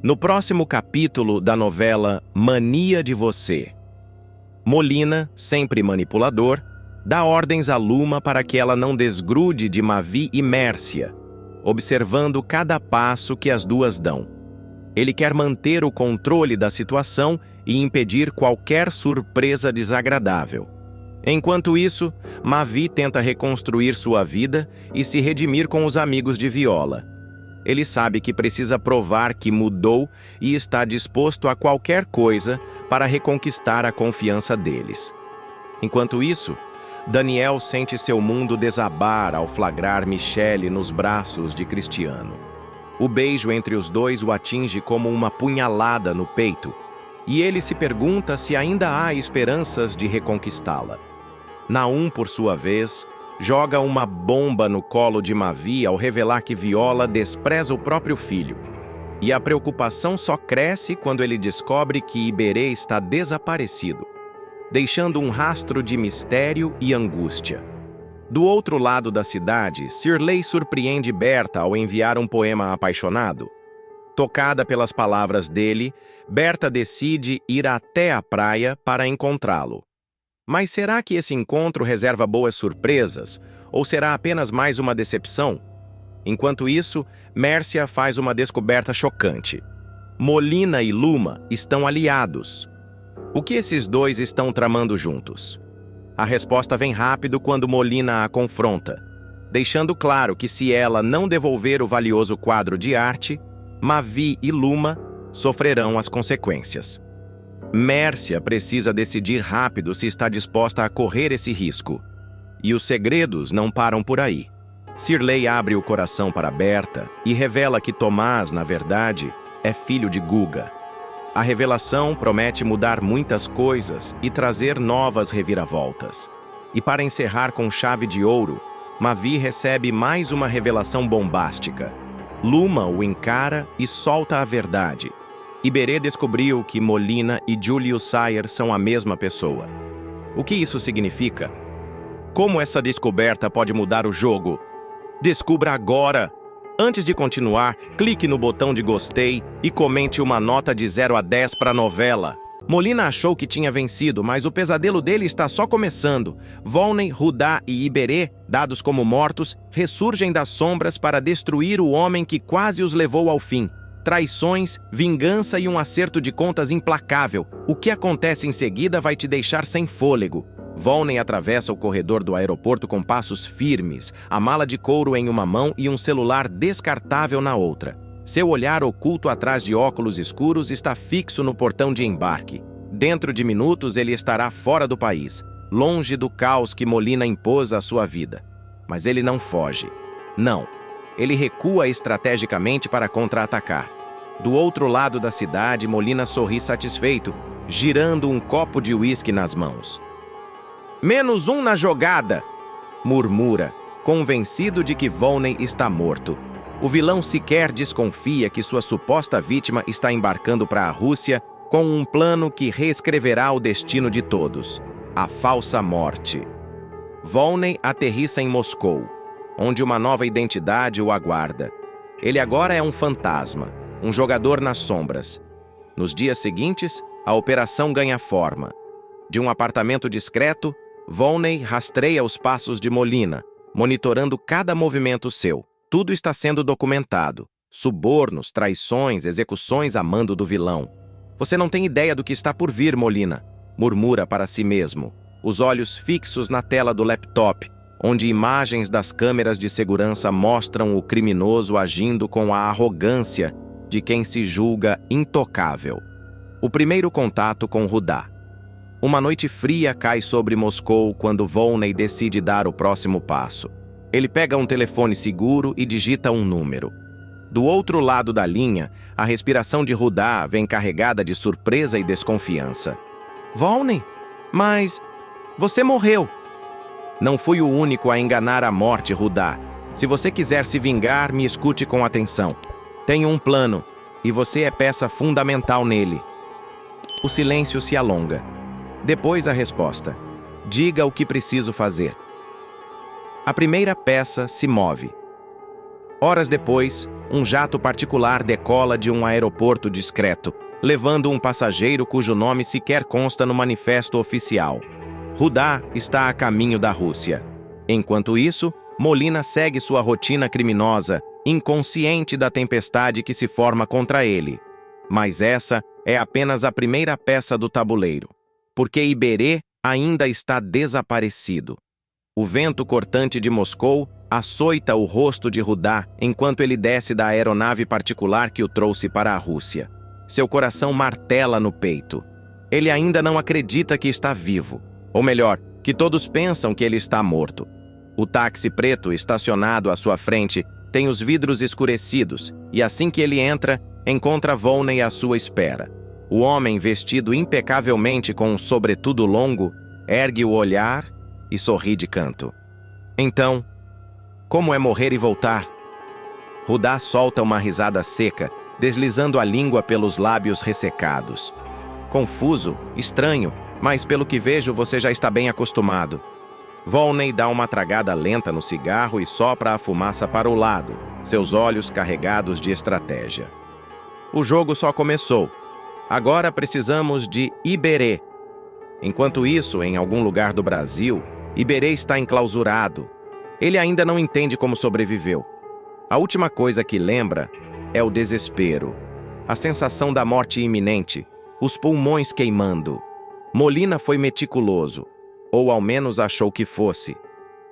No próximo capítulo da novela Mania de Você, Molina, sempre manipulador, dá ordens a Luma para que ela não desgrude de Mavi e Mércia, observando cada passo que as duas dão. Ele quer manter o controle da situação e impedir qualquer surpresa desagradável. Enquanto isso, Mavi tenta reconstruir sua vida e se redimir com os amigos de Viola. Ele sabe que precisa provar que mudou e está disposto a qualquer coisa para reconquistar a confiança deles. Enquanto isso, Daniel sente seu mundo desabar ao flagrar Michele nos braços de Cristiano. O beijo entre os dois o atinge como uma punhalada no peito, e ele se pergunta se ainda há esperanças de reconquistá-la. Nahum, por sua vez, joga uma bomba no colo de Mavi ao revelar que Viola despreza o próprio filho. E a preocupação só cresce quando ele descobre que Iberê está desaparecido, deixando um rastro de mistério e angústia. Do outro lado da cidade, Cirlei surpreende Berta ao enviar um poema apaixonado. Tocada pelas palavras dele, Berta decide ir até a praia para encontrá-lo. Mas será que esse encontro reserva boas surpresas, ou será apenas mais uma decepção? Enquanto isso, Mércia faz uma descoberta chocante. Molina e Luma estão aliados. O que esses dois estão tramando juntos? A resposta vem rápido quando Molina a confronta, deixando claro que se ela não devolver o valioso quadro de arte, Mavi e Luma sofrerão as consequências. Mércia precisa decidir rápido se está disposta a correr esse risco. E os segredos não param por aí. Cirlei abre o coração para Berta e revela que Tomás, na verdade, é filho de Guga. A revelação promete mudar muitas coisas e trazer novas reviravoltas. E para encerrar com chave de ouro, Mavi recebe mais uma revelação bombástica. Luma o encara e solta a verdade. Iberê descobriu que Molina e Julius Sayer são a mesma pessoa. O que isso significa? Como essa descoberta pode mudar o jogo? Descubra agora! Antes de continuar, clique no botão de gostei e comente uma nota de 0 a 10 para a novela. Molina achou que tinha vencido, mas o pesadelo dele está só começando. Volney, Rudá e Iberê, dados como mortos, ressurgem das sombras para destruir o homem que quase os levou ao fim. Traições, vingança e um acerto de contas implacável. O que acontece em seguida vai te deixar sem fôlego. Volney atravessa o corredor do aeroporto com passos firmes, a mala de couro em uma mão e um celular descartável na outra. Seu olhar oculto atrás de óculos escuros está fixo no portão de embarque. Dentro de minutos ele estará fora do país, longe do caos que Molina impôs à sua vida. Mas ele não foge. Não. Ele recua estrategicamente para contra-atacar. Do outro lado da cidade, Molina sorri satisfeito, girando um copo de uísque nas mãos. "-1 na jogada!", murmura, convencido de que Volney está morto. O vilão sequer desconfia que sua suposta vítima está embarcando para a Rússia com um plano que reescreverá o destino de todos: a falsa morte. Volney aterrissa em Moscou, onde uma nova identidade o aguarda. Ele agora é um fantasma, um jogador nas sombras. Nos dias seguintes, a operação ganha forma. De um apartamento discreto, Volney rastreia os passos de Molina, monitorando cada movimento seu. Tudo está sendo documentado. Subornos, traições, execuções a mando do vilão. "Você não tem ideia do que está por vir, Molina", murmura para si mesmo, os olhos fixos na tela do laptop, onde imagens das câmeras de segurança mostram o criminoso agindo com a arrogância de quem se julga intocável. O primeiro contato com Rudá. Uma noite fria cai sobre Moscou quando Volney decide dar o próximo passo. Ele pega um telefone seguro e digita um número. Do outro lado da linha, a respiração de Rudá vem carregada de surpresa e desconfiança. "Volney? Mas você morreu." "Não fui o único a enganar a morte, Rudá. Se você quiser se vingar, me escute com atenção. Tenho um plano, e você é peça fundamental nele." O silêncio se alonga. Depois a resposta: "Diga o que preciso fazer." A primeira peça se move. Horas depois, um jato particular decola de um aeroporto discreto, levando um passageiro cujo nome sequer consta no manifesto oficial. Rudá está a caminho da Rússia. Enquanto isso, Molina segue sua rotina criminosa, inconsciente da tempestade que se forma contra ele. Mas essa é apenas a primeira peça do tabuleiro, porque Iberê ainda está desaparecido. O vento cortante de Moscou açoita o rosto de Rudá enquanto ele desce da aeronave particular que o trouxe para a Rússia. Seu coração martela no peito. Ele ainda não acredita que está vivo. Ou melhor, que todos pensam que ele está morto. O táxi preto estacionado à sua frente tem os vidros escurecidos e assim que ele entra, encontra Volney à sua espera. O homem, vestido impecavelmente com um sobretudo longo, ergue o olhar e sorri de canto. Então, como é morrer e voltar? Rudá solta uma risada seca, deslizando a língua pelos lábios ressecados. Confuso, estranho, mas pelo que vejo você já está bem acostumado. Volney dá uma tragada lenta no cigarro e sopra a fumaça para o lado, seus olhos carregados de estratégia. O jogo só começou. Agora precisamos de Iberê. Enquanto isso, em algum lugar do Brasil, Iberê está enclausurado. Ele ainda não entende como sobreviveu. A última coisa que lembra é o desespero, a sensação da morte iminente, os pulmões queimando. Molina foi meticuloso, ou ao menos achou que fosse.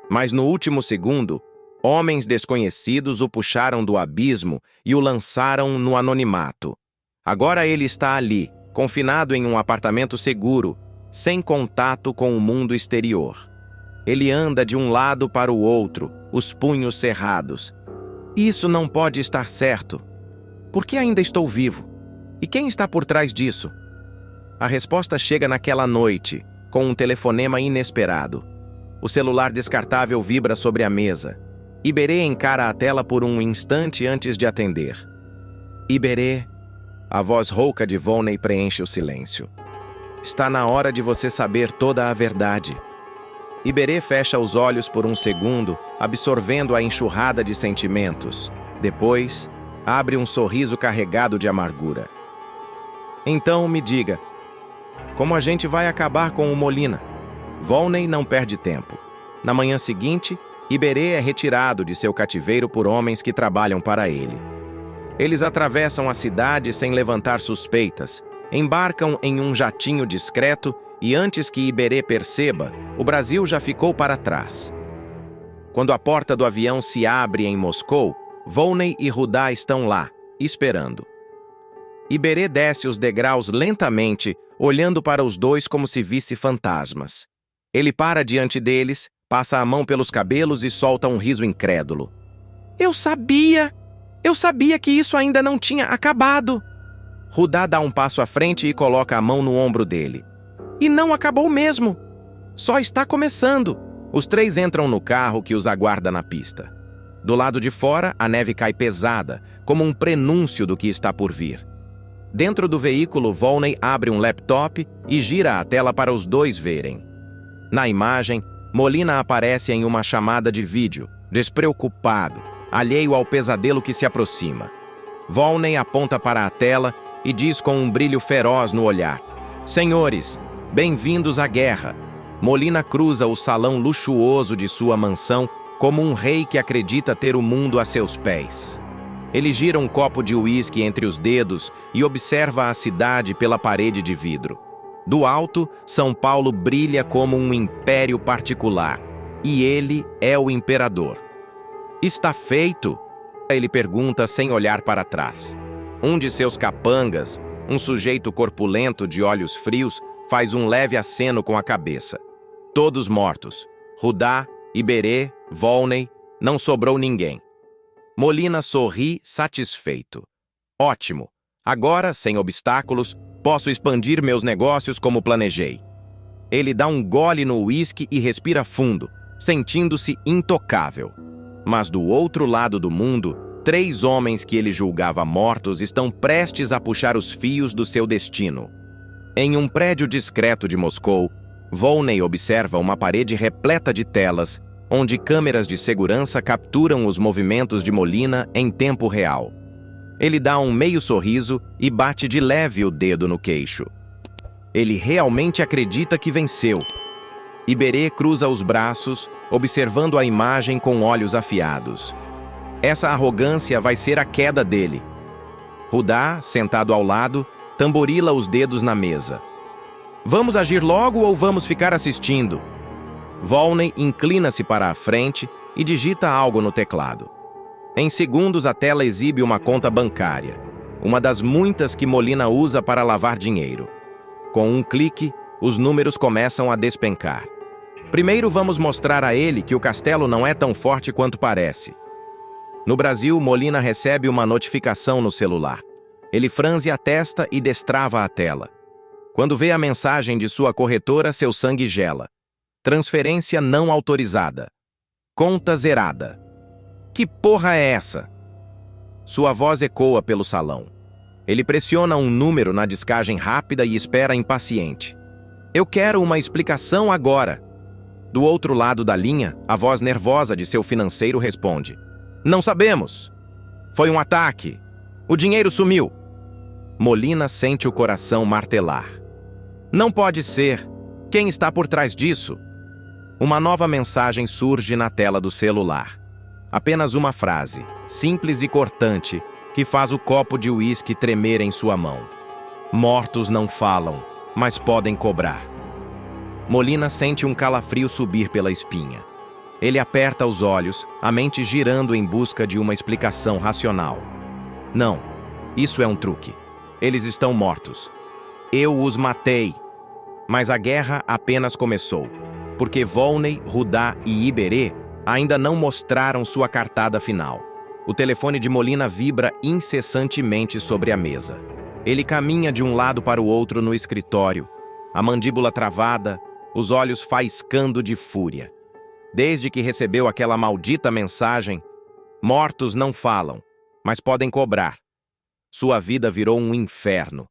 Mas no último segundo, homens desconhecidos o puxaram do abismo e o lançaram no anonimato. Agora ele está ali, confinado em um apartamento seguro, sem contato com o mundo exterior. Ele anda de um lado para o outro, os punhos cerrados. Isso não pode estar certo. Por que ainda estou vivo? E quem está por trás disso? A resposta chega naquela noite, com um telefonema inesperado. O celular descartável vibra sobre a mesa. Iberê encara a tela por um instante antes de atender. Iberê, a voz rouca de Volney preenche o silêncio. Está na hora de você saber toda a verdade. Iberê fecha os olhos por um segundo, absorvendo a enxurrada de sentimentos. Depois, abre um sorriso carregado de amargura. Então me diga, como a gente vai acabar com o Molina? Volney não perde tempo. Na manhã seguinte, Iberê é retirado de seu cativeiro por homens que trabalham para ele. Eles atravessam a cidade sem levantar suspeitas, embarcam em um jatinho discreto e antes que Iberê perceba, o Brasil já ficou para trás. Quando a porta do avião se abre em Moscou, Volney e Rudá estão lá, esperando. Iberê desce os degraus lentamente, olhando para os dois como se visse fantasmas. Ele para diante deles, passa a mão pelos cabelos e solta um riso incrédulo. Eu sabia que isso ainda não tinha acabado. Rudá dá um passo à frente e coloca a mão no ombro dele. E não acabou mesmo. Só está começando. Os três entram no carro que os aguarda na pista. Do lado de fora, a neve cai pesada, como um prenúncio do que está por vir. Dentro do veículo, Volney abre um laptop e gira a tela para os dois verem. Na imagem, Molina aparece em uma chamada de vídeo, despreocupado, alheio ao pesadelo que se aproxima. Volney aponta para a tela e diz com um brilho feroz no olhar: Senhores, bem-vindos à guerra. Molina cruza o salão luxuoso de sua mansão como um rei que acredita ter o mundo a seus pés. Ele gira um copo de uísque entre os dedos e observa a cidade pela parede de vidro. Do alto, São Paulo brilha como um império particular, e ele é o imperador. Está feito? Ele pergunta sem olhar para trás. Um de seus capangas, um sujeito corpulento de olhos frios, faz um leve aceno com a cabeça. Todos mortos. Rudá, Iberê, Volney, não sobrou ninguém. Molina sorri, satisfeito. Ótimo. Agora, sem obstáculos, posso expandir meus negócios como planejei. Ele dá um gole no uísque e respira fundo, sentindo-se intocável. Mas do outro lado do mundo, 3 homens que ele julgava mortos estão prestes a puxar os fios do seu destino. Em um prédio discreto de Moscou, Volney observa uma parede repleta de telas onde câmeras de segurança capturam os movimentos de Molina em tempo real. Ele dá um meio sorriso e bate de leve o dedo no queixo. Ele realmente acredita que venceu. Iberê cruza os braços, observando a imagem com olhos afiados. Essa arrogância vai ser a queda dele. Rudá, sentado ao lado, tamborila os dedos na mesa. Vamos agir logo ou vamos ficar assistindo? Volney inclina-se para a frente e digita algo no teclado. Em segundos, a tela exibe uma conta bancária, uma das muitas que Molina usa para lavar dinheiro. Com um clique, os números começam a despencar. Primeiro, vamos mostrar a ele que o castelo não é tão forte quanto parece. No Brasil, Molina recebe uma notificação no celular. Ele franze a testa e destrava a tela. Quando vê a mensagem de sua corretora, seu sangue gela. Transferência não autorizada. Conta zerada. Que porra é essa? Sua voz ecoa pelo salão. Ele pressiona um número na discagem rápida e espera impaciente. Eu quero uma explicação agora. Do outro lado da linha, a voz nervosa de seu financeiro responde. Não sabemos. Foi um ataque. O dinheiro sumiu. Molina sente o coração martelar. Não pode ser. Quem está por trás disso? Uma nova mensagem surge na tela do celular. Apenas uma frase, simples e cortante, que faz o copo de uísque tremer em sua mão. Mortos não falam, mas podem cobrar. Molina sente um calafrio subir pela espinha. Ele aperta os olhos, a mente girando em busca de uma explicação racional. Não, isso é um truque. Eles estão mortos. Eu os matei. Mas a guerra apenas começou, porque Volney, Rudá e Iberê ainda não mostraram sua cartada final. O telefone de Molina vibra incessantemente sobre a mesa. Ele caminha de um lado para o outro no escritório, a mandíbula travada, os olhos faiscando de fúria. Desde que recebeu aquela maldita mensagem, mortos não falam, mas podem cobrar. Sua vida virou um inferno.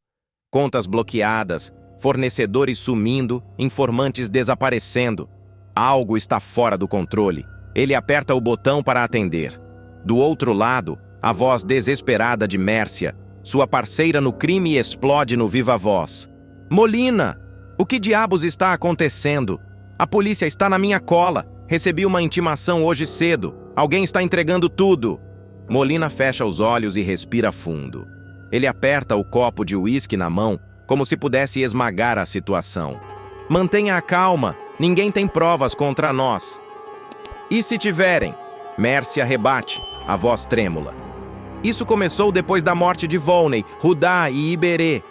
Contas bloqueadas, fornecedores sumindo, informantes desaparecendo. Algo está fora do controle. Ele aperta o botão para atender. Do outro lado, a voz desesperada de Mércia, sua parceira no crime, explode no viva voz. Molina! O que diabos está acontecendo? A polícia está na minha cola. Recebi uma intimação hoje cedo. Alguém está entregando tudo. Molina fecha os olhos e respira fundo. Ele aperta o copo de uísque na mão, como se pudesse esmagar a situação. Mantenha a calma. Ninguém tem provas contra nós. E se tiverem? Mércia rebate, a voz trêmula. Isso começou depois da morte de Volney, Rudá e Iberê.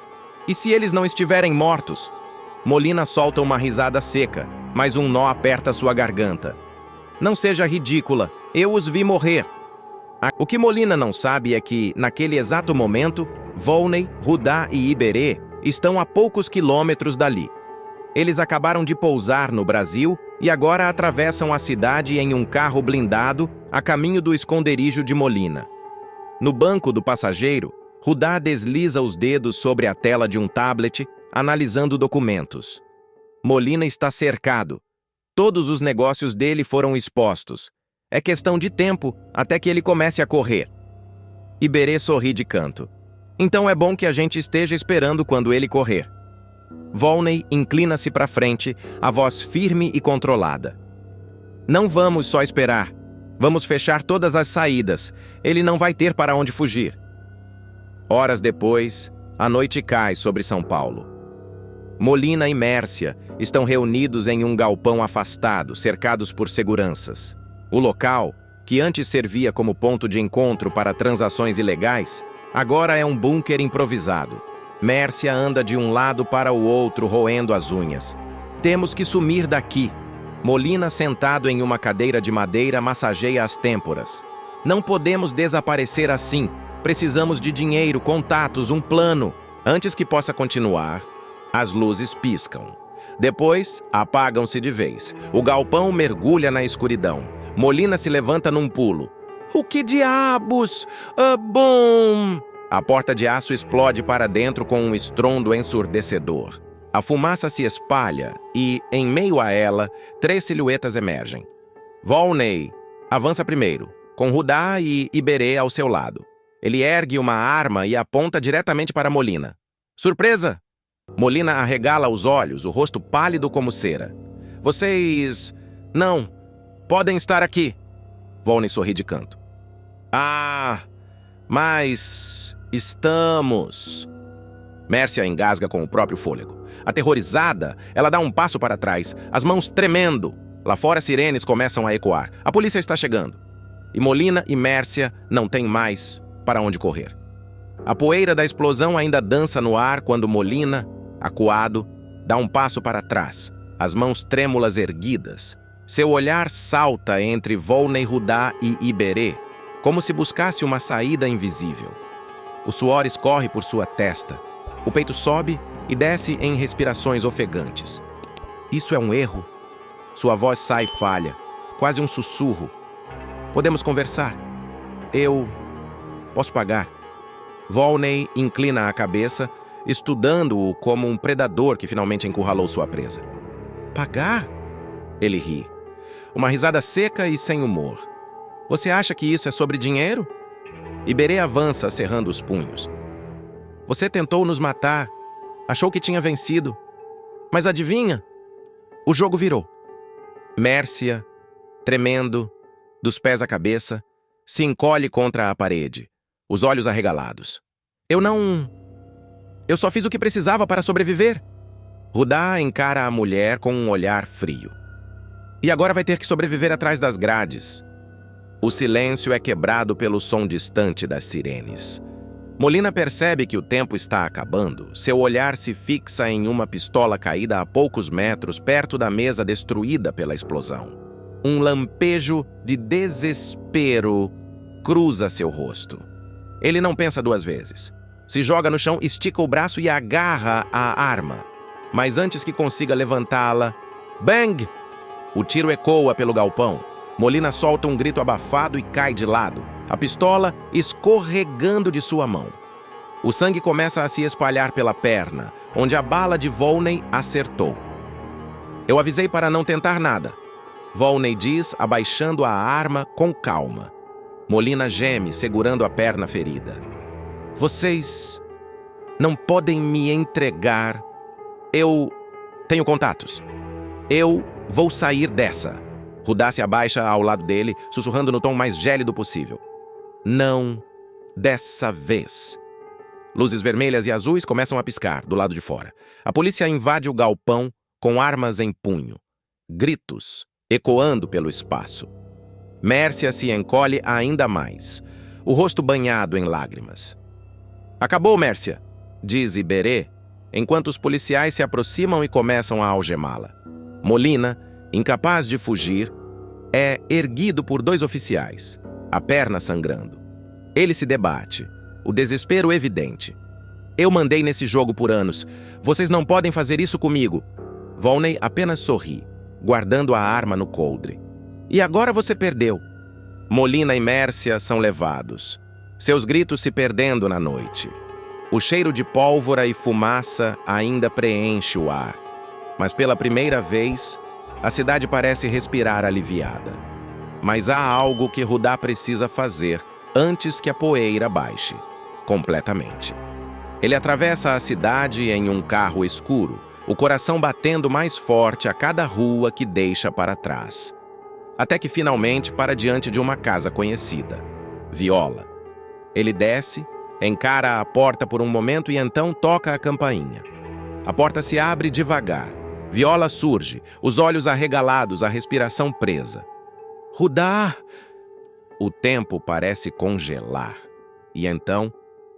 E se eles não estiverem mortos? Molina solta uma risada seca, mas um nó aperta sua garganta. Não seja ridícula, eu os vi morrer. O que Molina não sabe é que, naquele exato momento, Volney, Rudá e Iberê estão a poucos quilômetros dali. Eles acabaram de pousar no Brasil e agora atravessam a cidade em um carro blindado a caminho do esconderijo de Molina. No banco do passageiro, Rudá desliza os dedos sobre a tela de um tablet, analisando documentos. Molina está cercado. Todos os negócios dele foram expostos. É questão de tempo até que ele comece a correr. Iberê sorri de canto. Então é bom que a gente esteja esperando quando ele correr. Volney inclina-se para frente, a voz firme e controlada. Não vamos só esperar. Vamos fechar todas as saídas. Ele não vai ter para onde fugir. Horas depois, a noite cai sobre São Paulo. Molina e Mércia estão reunidos em um galpão afastado, cercados por seguranças. O local, que antes servia como ponto de encontro para transações ilegais, agora é um bunker improvisado. Mércia anda de um lado para o outro, roendo as unhas. Temos que sumir daqui. Molina, sentado em uma cadeira de madeira, massageia as têmporas. Não podemos desaparecer assim. Precisamos de dinheiro, contatos, um plano. Antes que possa continuar, as luzes piscam. Depois, apagam-se de vez. O galpão mergulha na escuridão. Molina se levanta num pulo. O que diabos? Bom... A porta de aço explode para dentro com um estrondo ensurdecedor. A fumaça se espalha e, em meio a ela, 3 silhuetas emergem. Volney avança primeiro, com Rudá e Iberê ao seu lado. Ele ergue uma arma e aponta diretamente para Molina. Surpresa! Molina arregala os olhos, o rosto pálido como cera. Vocês... não, podem estar aqui. Volney sorri de canto. Ah, mas... estamos... Mércia engasga com o próprio fôlego. Aterrorizada, ela dá um passo para trás, as mãos tremendo. Lá fora, sirenes começam a ecoar. A polícia está chegando. E Molina e Mércia não têm mais para onde correr. A poeira da explosão ainda dança no ar quando Molina, acuado, dá um passo para trás, as mãos trêmulas erguidas. Seu olhar salta entre Volney, Rudá e Iberê, como se buscasse uma saída invisível. O suor escorre por sua testa. O peito sobe e desce em respirações ofegantes. Isso é um erro? Sua voz sai falha, quase um sussurro. Podemos conversar. Eu posso pagar. Volney inclina a cabeça, estudando-o como um predador que finalmente encurralou sua presa. Pagar? Ele ri. Uma risada seca e sem humor. Você acha que isso é sobre dinheiro? Iberê avança, cerrando os punhos. Você tentou nos matar. Achou que tinha vencido. Mas adivinha? O jogo virou. Mércia, tremendo, dos pés à cabeça, se encolhe contra a parede, os olhos arregalados. Eu só fiz o que precisava para sobreviver. Rudá encara a mulher com um olhar frio. E agora vai ter que sobreviver atrás das grades. O silêncio é quebrado pelo som distante das sirenes. Molina percebe que o tempo está acabando. Seu olhar se fixa em uma pistola caída a poucos metros perto da mesa destruída pela explosão. Um lampejo de desespero cruza seu rosto. Ele não pensa duas vezes. Se joga no chão, estica o braço e agarra a arma. Mas antes que consiga levantá-la... Bang! O tiro ecoa pelo galpão. Molina solta um grito abafado e cai de lado, a pistola escorregando de sua mão. O sangue começa a se espalhar pela perna, onde a bala de Volney acertou. Eu avisei para não tentar nada. Volney diz, abaixando a arma com calma. Molina geme, segurando a perna ferida. Vocês não podem me entregar. Eu tenho contatos. Eu vou sair dessa. Rudá se abaixa ao lado dele, sussurrando no tom mais gélido possível. Não dessa vez. Luzes vermelhas e azuis começam a piscar do lado de fora. A polícia invade o galpão com armas em punho. Gritos ecoando pelo espaço. Mércia se encolhe ainda mais, o rosto banhado em lágrimas. Acabou, Mércia, diz Iberê, enquanto os policiais se aproximam e começam a algemá-la. Molina, incapaz de fugir, é erguido por dois oficiais, a perna sangrando. Ele se debate, o desespero evidente. Eu mandei nesse jogo por anos. Vocês não podem fazer isso comigo. Volney apenas sorri, guardando a arma no coldre. E agora você perdeu. Molina e Mércia são levados, seus gritos se perdendo na noite. O cheiro de pólvora e fumaça ainda preenche o ar. Mas pela primeira vez, a cidade parece respirar aliviada. Mas há algo que Rudá precisa fazer antes que a poeira baixe completamente. Ele atravessa a cidade em um carro escuro, o coração batendo mais forte a cada rua que deixa para trás. Até que finalmente para diante de uma casa conhecida, Viola. Ele desce, encara a porta por um momento e então toca a campainha. A porta se abre devagar. Viola surge, os olhos arregalados, a respiração presa. Rudá! O tempo parece congelar. E então,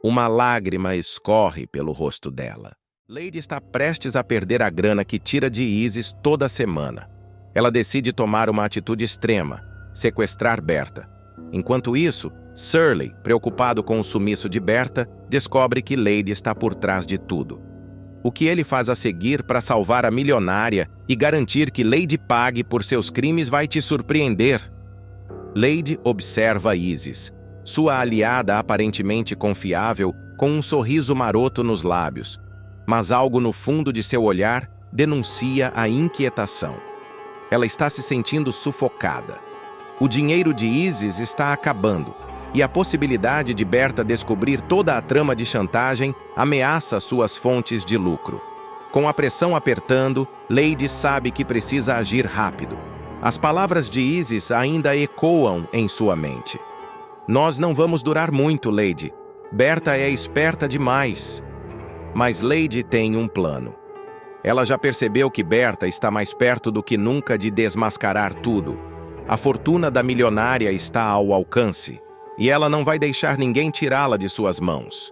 uma lágrima escorre pelo rosto dela. Lady está prestes a perder a grana que tira de Isis toda semana. Ela decide tomar uma atitude extrema, sequestrar Berta. Enquanto isso, Surley, preocupado com o sumiço de Berta, descobre que Lady está por trás de tudo. O que ele faz a seguir para salvar a milionária e garantir que Lady pague por seus crimes vai te surpreender. Lady observa Isis, sua aliada aparentemente confiável, com um sorriso maroto nos lábios. Mas algo no fundo de seu olhar denuncia a inquietação. Ela está se sentindo sufocada. O dinheiro de Isis está acabando, e a possibilidade de Berta descobrir toda a trama de chantagem ameaça suas fontes de lucro. Com a pressão apertando, Lady sabe que precisa agir rápido. As palavras de Isis ainda ecoam em sua mente. Nós não vamos durar muito, Lady. Berta é esperta demais. Mas Lady tem um plano. Ela já percebeu que Berta está mais perto do que nunca de desmascarar tudo. A fortuna da milionária está ao alcance, e ela não vai deixar ninguém tirá-la de suas mãos.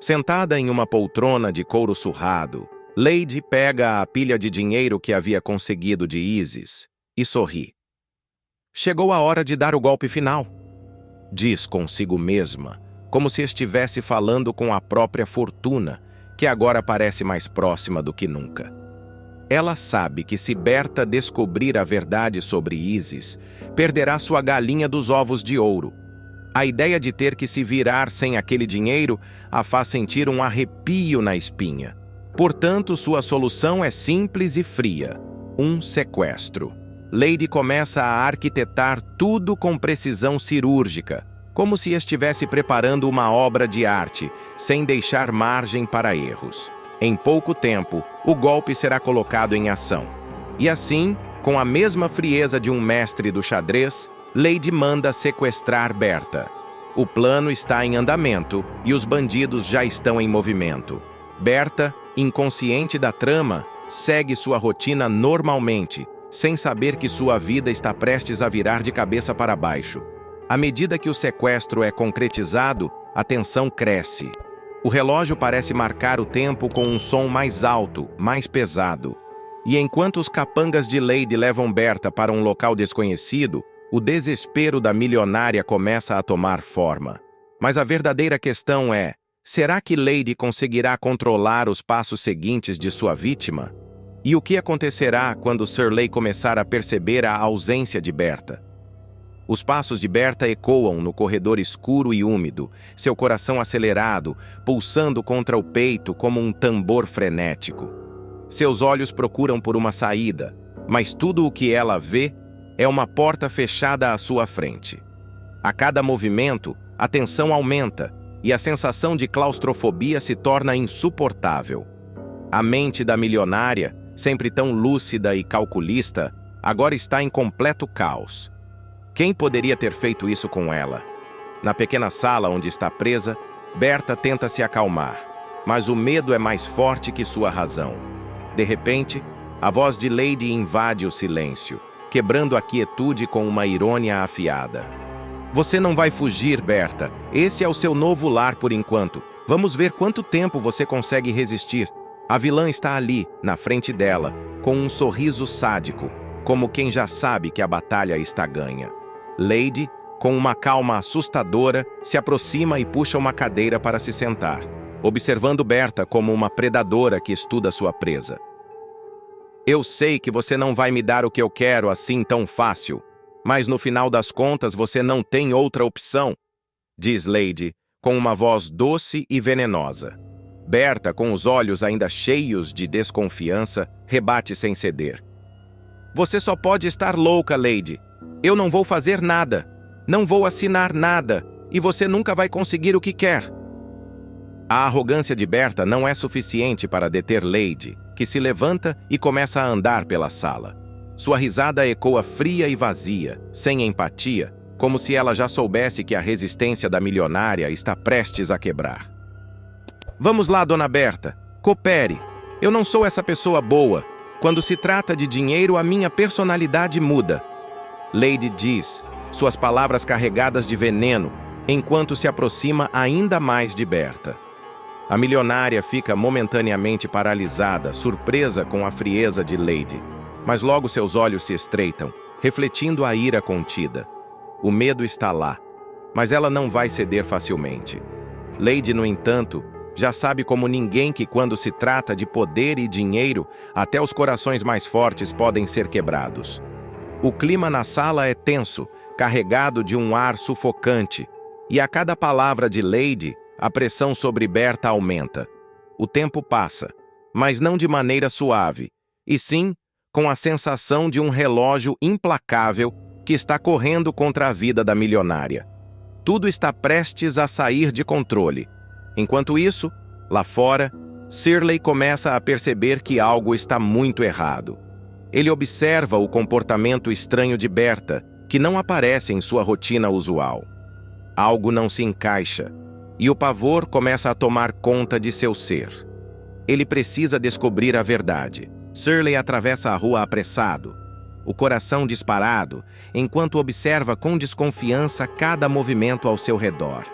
Sentada em uma poltrona de couro surrado, Lady pega a pilha de dinheiro que havia conseguido de Isis e sorri. Chegou a hora de dar o golpe final, diz consigo mesma, como se estivesse falando com a própria fortuna, que agora parece mais próxima do que nunca. Ela sabe que se Berta descobrir a verdade sobre Isis, perderá sua galinha dos ovos de ouro. A ideia de ter que se virar sem aquele dinheiro a faz sentir um arrepio na espinha. Portanto, sua solução é simples e fria: um sequestro. Lady começa a arquitetar tudo com precisão cirúrgica, como se estivesse preparando uma obra de arte, sem deixar margem para erros. Em pouco tempo, o golpe será colocado em ação. E assim, com a mesma frieza de um mestre do xadrez, Lady manda sequestrar Berta. O plano está em andamento e os bandidos já estão em movimento. Berta, inconsciente da trama, segue sua rotina normalmente, sem saber que sua vida está prestes a virar de cabeça para baixo. À medida que o sequestro é concretizado, a tensão cresce. O relógio parece marcar o tempo com um som mais alto, mais pesado. E enquanto os capangas de Lady levam Berta para um local desconhecido, o desespero da milionária começa a tomar forma. Mas a verdadeira questão é: será que Lady conseguirá controlar os passos seguintes de sua vítima? E o que acontecerá quando Shirley começar a perceber a ausência de Berta? Os passos de Berta ecoam no corredor escuro e úmido, seu coração acelerado, pulsando contra o peito como um tambor frenético. Seus olhos procuram por uma saída, mas tudo o que ela vê é uma porta fechada à sua frente. A cada movimento, a tensão aumenta e a sensação de claustrofobia se torna insuportável. A mente da milionária, sempre tão lúcida e calculista, agora está em completo caos. Quem poderia ter feito isso com ela? Na pequena sala onde está presa, Berta tenta se acalmar, mas o medo é mais forte que sua razão. De repente, a voz de Lady invade o silêncio, quebrando a quietude com uma irônia afiada. Você não vai fugir, Berta. Esse é o seu novo lar por enquanto. Vamos ver quanto tempo você consegue resistir. A vilã está ali, na frente dela, com um sorriso sádico, como quem já sabe que a batalha está ganha. Lady, com uma calma assustadora, se aproxima e puxa uma cadeira para se sentar, observando Berta como uma predadora que estuda sua presa. Eu sei que você não vai me dar o que eu quero assim tão fácil, mas no final das contas você não tem outra opção, diz Lady, com uma voz doce e venenosa. Berta, com os olhos ainda cheios de desconfiança, rebate sem ceder. Você só pode estar louca, Lady. Eu não vou fazer nada. Não vou assinar nada. E você nunca vai conseguir o que quer. A arrogância de Berta não é suficiente para deter Lady, que se levanta e começa a andar pela sala. Sua risada ecoa fria e vazia, sem empatia, como se ela já soubesse que a resistência da milionária está prestes a quebrar. Vamos lá, dona Berta. Coopere. Eu não sou essa pessoa boa. Quando se trata de dinheiro, a minha personalidade muda. Lady diz, suas palavras carregadas de veneno, enquanto se aproxima ainda mais de Berta. A milionária fica momentaneamente paralisada, surpresa com a frieza de Lady. Mas logo seus olhos se estreitam, refletindo a ira contida. O medo está lá, mas ela não vai ceder facilmente. Lady, no entanto, já sabe como ninguém que quando se trata de poder e dinheiro, até os corações mais fortes podem ser quebrados. O clima na sala é tenso, carregado de um ar sufocante, e a cada palavra de Lady, a pressão sobre Berta aumenta. O tempo passa, mas não de maneira suave, e sim com a sensação de um relógio implacável que está correndo contra a vida da milionária. Tudo está prestes a sair de controle. Enquanto isso, lá fora, Shirley começa a perceber que algo está muito errado. Ele observa o comportamento estranho de Berta, que não aparece em sua rotina usual. Algo não se encaixa, e o pavor começa a tomar conta de seu ser. Ele precisa descobrir a verdade. Shirley atravessa a rua apressado, o coração disparado, enquanto observa com desconfiança cada movimento ao seu redor.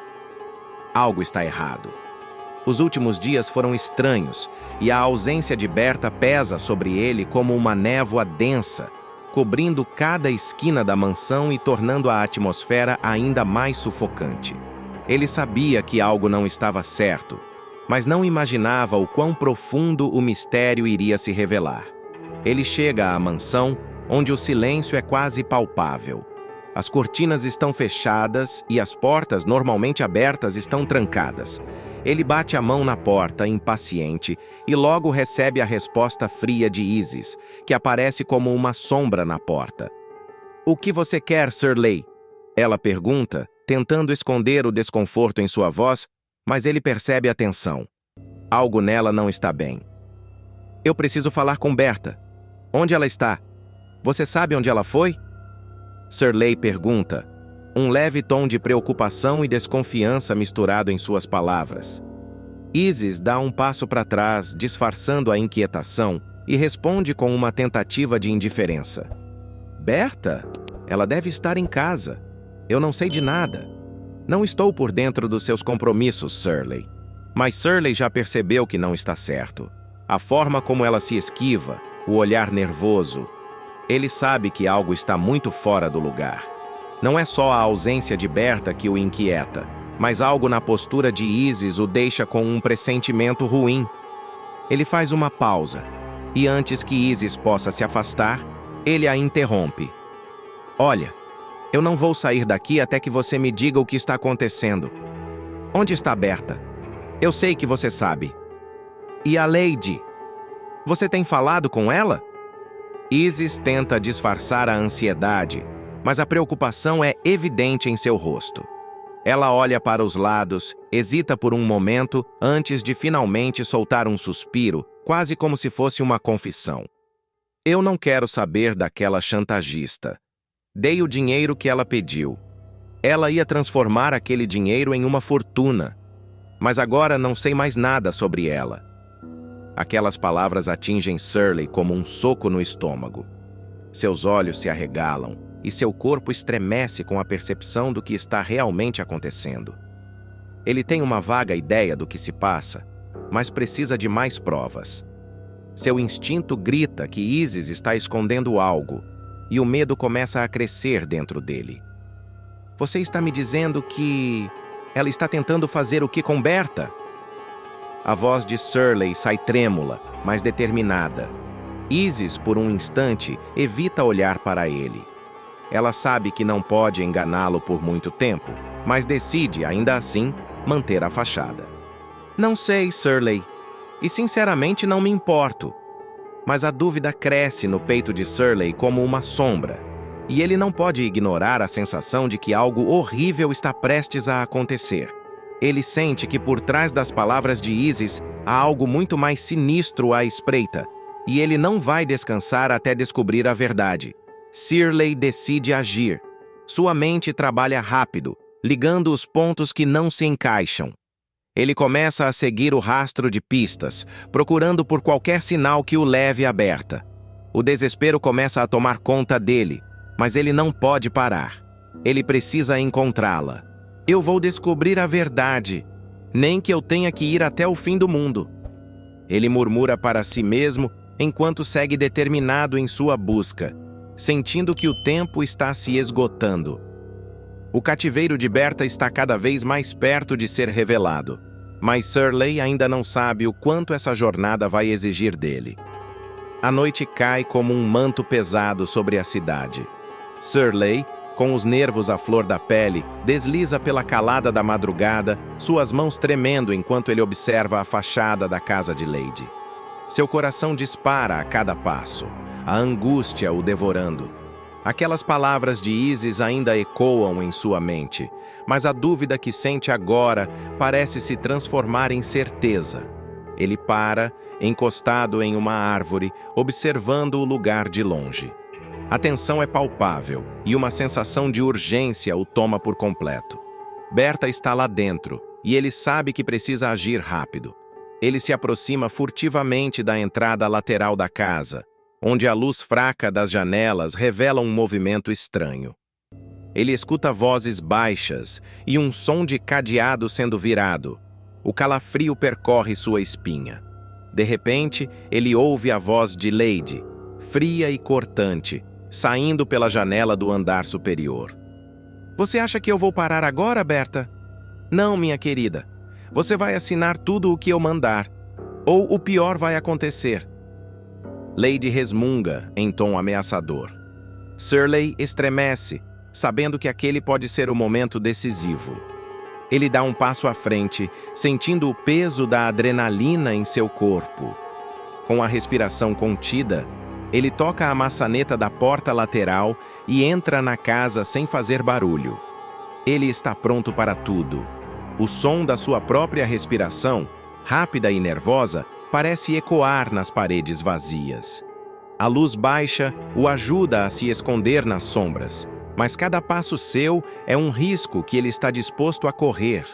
Algo está errado. Os últimos dias foram estranhos, e a ausência de Berta pesa sobre ele como uma névoa densa, cobrindo cada esquina da mansão e tornando a atmosfera ainda mais sufocante. Ele sabia que algo não estava certo, mas não imaginava o quão profundo o mistério iria se revelar. Ele chega à mansão, onde o silêncio é quase palpável. As cortinas estão fechadas e as portas, normalmente abertas, estão trancadas. Ele bate a mão na porta, impaciente, e logo recebe a resposta fria de Isis, que aparece como uma sombra na porta. "O que você quer, Shirley?" Ela pergunta, tentando esconder o desconforto em sua voz, mas ele percebe a tensão. Algo nela não está bem. "Eu preciso falar com Berta. Onde ela está? Você sabe onde ela foi?" Shirley pergunta, um leve tom de preocupação e desconfiança misturado em suas palavras. Isis dá um passo para trás, disfarçando a inquietação, e responde com uma tentativa de indiferença. "Berta? Ela deve estar em casa. Eu não sei de nada. Não estou por dentro dos seus compromissos, Shirley." Mas Shirley já percebeu que não está certo. A forma como ela se esquiva, o olhar nervoso. Ele sabe que algo está muito fora do lugar. Não é só a ausência de Berta que o inquieta, mas algo na postura de Isis o deixa com um pressentimento ruim. Ele faz uma pausa, e antes que Isis possa se afastar, ele a interrompe. "Olha, eu não vou sair daqui até que você me diga o que está acontecendo. Onde está Berta? Eu sei que você sabe. E a Lady? Você tem falado com ela?" Isis tenta disfarçar a ansiedade, mas a preocupação é evidente em seu rosto. Ela olha para os lados, hesita por um momento antes de finalmente soltar um suspiro, quase como se fosse uma confissão. "Eu não quero saber daquela chantagista. Dei o dinheiro que ela pediu. Ela ia transformar aquele dinheiro em uma fortuna. Mas agora não sei mais nada sobre ela." Aquelas palavras atingem Shirley como um soco no estômago. Seus olhos se arregalam e seu corpo estremece com a percepção do que está realmente acontecendo. Ele tem uma vaga ideia do que se passa, mas precisa de mais provas. Seu instinto grita que Isis está escondendo algo, e o medo começa a crescer dentro dele. "Você está me dizendo que ela está tentando fazer o que com Berta?" A voz de Shirley sai trêmula, mas determinada. Isis, por um instante, evita olhar para ele. Ela sabe que não pode enganá-lo por muito tempo, mas decide, ainda assim, manter a fachada. "Não sei, Shirley, e sinceramente não me importo." Mas a dúvida cresce no peito de Shirley como uma sombra, e ele não pode ignorar a sensação de que algo horrível está prestes a acontecer. Ele sente que por trás das palavras de Isis há algo muito mais sinistro à espreita, e ele não vai descansar até descobrir a verdade. Shirley decide agir. Sua mente trabalha rápido, ligando os pontos que não se encaixam. Ele começa a seguir o rastro de pistas, procurando por qualquer sinal que o leve a Berta. O desespero começa a tomar conta dele, mas ele não pode parar. Ele precisa encontrá-la. "Eu vou descobrir a verdade, nem que eu tenha que ir até o fim do mundo." Ele murmura para si mesmo enquanto segue determinado em sua busca, sentindo que o tempo está se esgotando. O cativeiro de Berta está cada vez mais perto de ser revelado, mas Shirley ainda não sabe o quanto essa jornada vai exigir dele. A noite cai como um manto pesado sobre a cidade. Shirley, com os nervos à flor da pele, desliza pela calada da madrugada, suas mãos tremendo enquanto ele observa a fachada da casa de Lady. Seu coração dispara a cada passo, a angústia o devorando. Aquelas palavras de Isis ainda ecoam em sua mente, mas a dúvida que sente agora parece se transformar em certeza. Ele para, encostado em uma árvore, observando o lugar de longe. A tensão é palpável e uma sensação de urgência o toma por completo. Berta está lá dentro e ele sabe que precisa agir rápido. Ele se aproxima furtivamente da entrada lateral da casa, onde a luz fraca das janelas revela um movimento estranho. Ele escuta vozes baixas e um som de cadeado sendo virado. O calafrio percorre sua espinha. De repente, ele ouve a voz de Lady, fria e cortante, saindo pela janela do andar superior. Você acha que eu vou parar agora, Berta? Não, minha querida. Você vai assinar tudo o que eu mandar, ou o pior vai acontecer. Lady resmunga em tom ameaçador. Shirley estremece, sabendo que aquele pode ser o momento decisivo. Ele dá um passo à frente, sentindo o peso da adrenalina em seu corpo. Com a respiração contida, ele toca a maçaneta da porta lateral e entra na casa sem fazer barulho. Ele está pronto para tudo. O som da sua própria respiração, rápida e nervosa, parece ecoar nas paredes vazias. A luz baixa o ajuda a se esconder nas sombras, mas cada passo seu é um risco que ele está disposto a correr.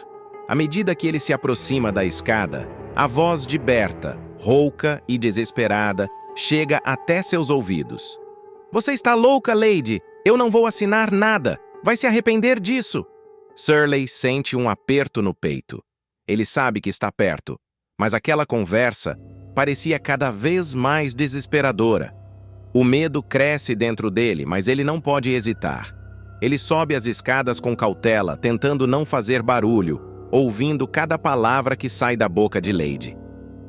À medida que ele se aproxima da escada, a voz de Berta, rouca e desesperada, chega até seus ouvidos. Você está louca, Lady! Eu não vou assinar nada! Vai se arrepender disso! Shirley sente um aperto no peito. Ele sabe que está perto, mas aquela conversa parecia cada vez mais desesperadora. O medo cresce dentro dele, mas ele não pode hesitar. Ele sobe as escadas com cautela, tentando não fazer barulho, ouvindo cada palavra que sai da boca de Lady.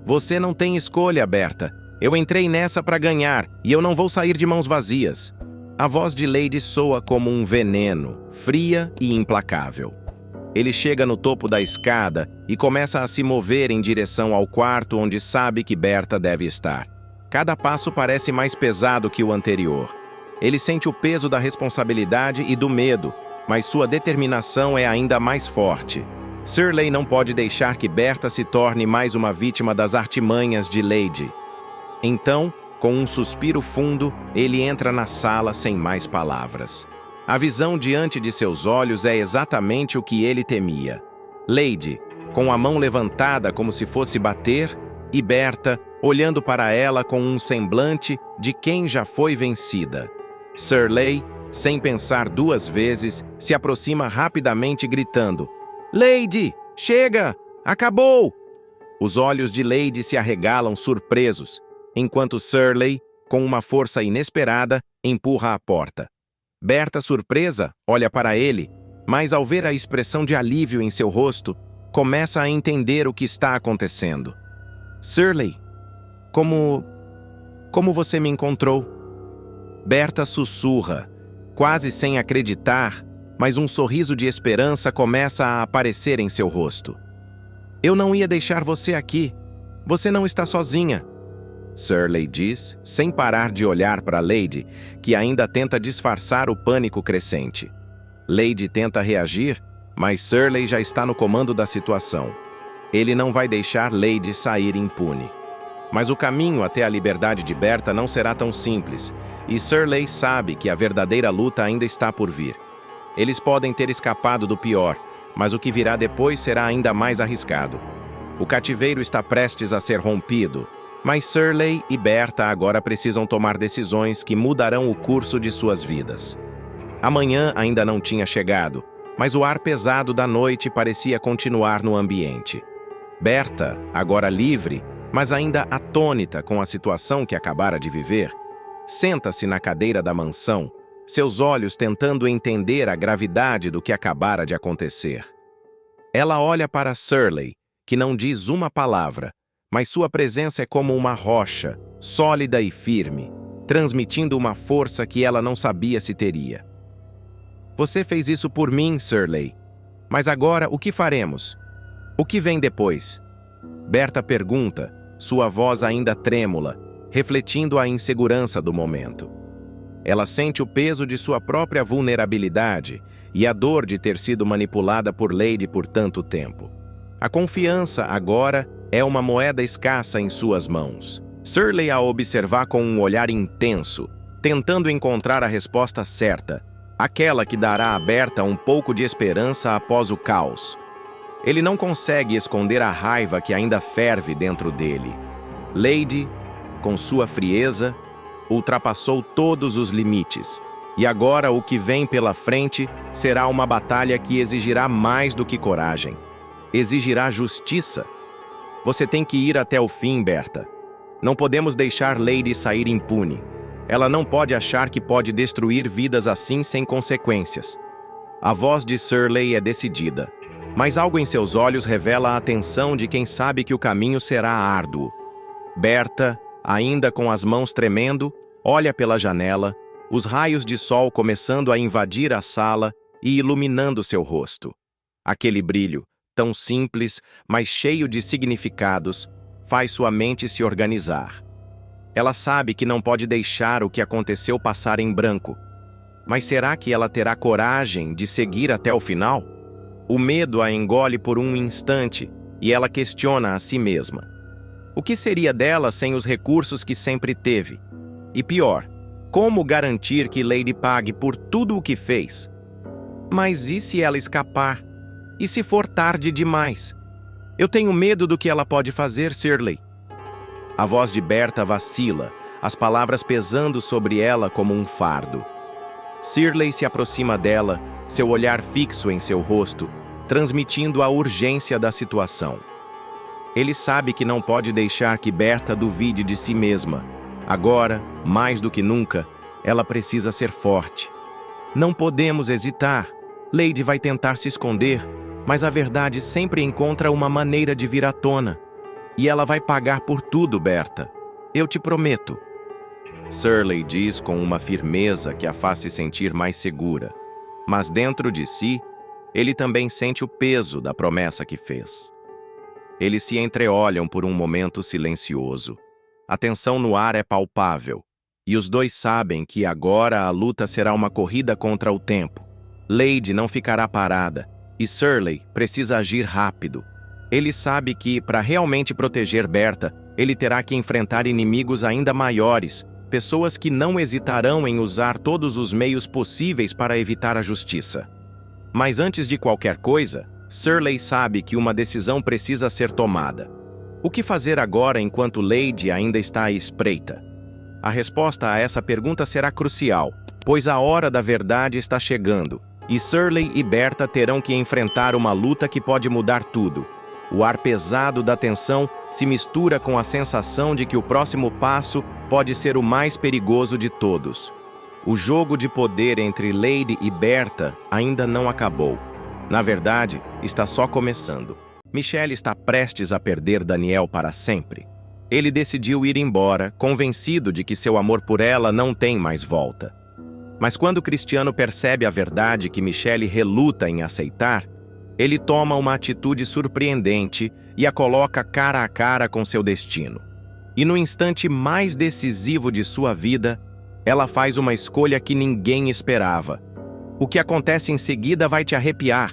Você não tem escolha, Berta. Eu entrei nessa para ganhar, e eu não vou sair de mãos vazias. A voz de Lady soa como um veneno, fria e implacável. Ele chega no topo da escada e começa a se mover em direção ao quarto onde sabe que Berta deve estar. Cada passo parece mais pesado que o anterior. Ele sente o peso da responsabilidade e do medo, mas sua determinação é ainda mais forte. Shirley não pode deixar que Berta se torne mais uma vítima das artimanhas de Lady. Então, com um suspiro fundo, ele entra na sala sem mais palavras. A visão diante de seus olhos é exatamente o que ele temia. Lady, com a mão levantada como se fosse bater, e Berta, olhando para ela com um semblante de quem já foi vencida. Shirley, sem pensar duas vezes, se aproxima rapidamente gritando: Lady, chega! Acabou! Os olhos de Lady se arregalam surpresos, enquanto Shirley, com uma força inesperada, empurra a porta. Berta, surpresa, olha para ele, mas ao ver a expressão de alívio em seu rosto, começa a entender o que está acontecendo. Shirley, como você me encontrou? Berta sussurra, quase sem acreditar, mas um sorriso de esperança começa a aparecer em seu rosto. Eu não ia deixar você aqui. Você não está sozinha. Shirley diz, sem parar de olhar para Lady, que ainda tenta disfarçar o pânico crescente. Lady tenta reagir, mas Shirley já está no comando da situação. Ele não vai deixar Lady sair impune. Mas o caminho até a liberdade de Berta não será tão simples, e Shirley sabe que a verdadeira luta ainda está por vir. Eles podem ter escapado do pior, mas o que virá depois será ainda mais arriscado. O cativeiro está prestes a ser rompido, mas Shirley e Berta agora precisam tomar decisões que mudarão o curso de suas vidas. Amanhã ainda não tinha chegado, mas o ar pesado da noite parecia continuar no ambiente. Berta, agora livre, mas ainda atônita com a situação que acabara de viver, senta-se na cadeira da mansão, seus olhos tentando entender a gravidade do que acabara de acontecer. Ela olha para Shirley, que não diz uma palavra, mas sua presença é como uma rocha, sólida e firme, transmitindo uma força que ela não sabia se teria. Você fez isso por mim, Shirley. Mas agora, o que faremos? O que vem depois? Berta pergunta, sua voz ainda trêmula, refletindo a insegurança do momento. Ela sente o peso de sua própria vulnerabilidade e a dor de ter sido manipulada por Lady por tanto tempo. A confiança, agora, é uma moeda escassa em suas mãos. Shirley a observar com um olhar intenso, tentando encontrar a resposta certa, aquela que dará a Berta um pouco de esperança após o caos. Ele não consegue esconder a raiva que ainda ferve dentro dele. Lady, com sua frieza, ultrapassou todos os limites, e agora o que vem pela frente será uma batalha que exigirá mais do que coragem. Exigirá justiça. Você tem que ir até o fim, Berta. Não podemos deixar Lady sair impune. Ela não pode achar que pode destruir vidas assim sem consequências. A voz de Shirley é decidida, mas algo em seus olhos revela a atenção de quem sabe que o caminho será árduo. Berta, ainda com as mãos tremendo, olha pela janela, os raios de sol começando a invadir a sala e iluminando seu rosto. Aquele brilho, tão simples, mas cheio de significados, faz sua mente se organizar. Ela sabe que não pode deixar o que aconteceu passar em branco. Mas será que ela terá coragem de seguir até o final? O medo a engole por um instante e ela questiona a si mesma. O que seria dela sem os recursos que sempre teve? E pior, como garantir que Lady pague por tudo o que fez? Mas e se ela escapar? E se for tarde demais? Eu tenho medo do que ela pode fazer, Shirley. A voz de Berta vacila, as palavras pesando sobre ela como um fardo. Shirley se aproxima dela, seu olhar fixo em seu rosto, transmitindo a urgência da situação. Ele sabe que não pode deixar que Berta duvide de si mesma. Agora, mais do que nunca, ela precisa ser forte. Não podemos hesitar. Lady vai tentar se esconder, mas a verdade sempre encontra uma maneira de vir à tona. E ela vai pagar por tudo, Berta. Eu te prometo. Shirley diz com uma firmeza que a faz se sentir mais segura. Mas dentro de si, ele também sente o peso da promessa que fez. Eles se entreolham por um momento silencioso. A tensão no ar é palpável, e os dois sabem que agora a luta será uma corrida contra o tempo. Lady não ficará parada, e Shirley precisa agir rápido. Ele sabe que, para realmente proteger Berta, ele terá que enfrentar inimigos ainda maiores, pessoas que não hesitarão em usar todos os meios possíveis para evitar a justiça. Mas antes de qualquer coisa, Shirley sabe que uma decisão precisa ser tomada. O que fazer agora enquanto Lady ainda está à espreita? A resposta a essa pergunta será crucial, pois a hora da verdade está chegando, e Shirley e Berta terão que enfrentar uma luta que pode mudar tudo. O ar pesado da tensão se mistura com a sensação de que o próximo passo pode ser o mais perigoso de todos. O jogo de poder entre Lady e Berta ainda não acabou. Na verdade, está só começando. Michelle está prestes a perder Daniel para sempre. Ele decidiu ir embora, convencido de que seu amor por ela não tem mais volta. Mas quando Cristiano percebe a verdade que Michelle reluta em aceitar, ele toma uma atitude surpreendente e a coloca cara a cara com seu destino. E no instante mais decisivo de sua vida, ela faz uma escolha que ninguém esperava. O que acontece em seguida vai te arrepiar.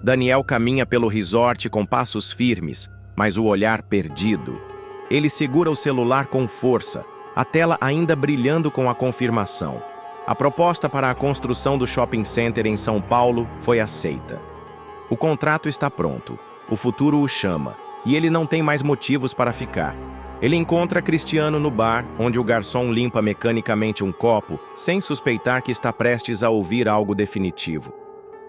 Daniel caminha pelo resort com passos firmes, mas o olhar perdido. Ele segura o celular com força, a tela ainda brilhando com a confirmação. A proposta para a construção do shopping center em São Paulo foi aceita. O contrato está pronto, o futuro o chama, e ele não tem mais motivos para ficar. Ele encontra Cristiano no bar, onde o garçom limpa mecanicamente um copo, sem suspeitar que está prestes a ouvir algo definitivo.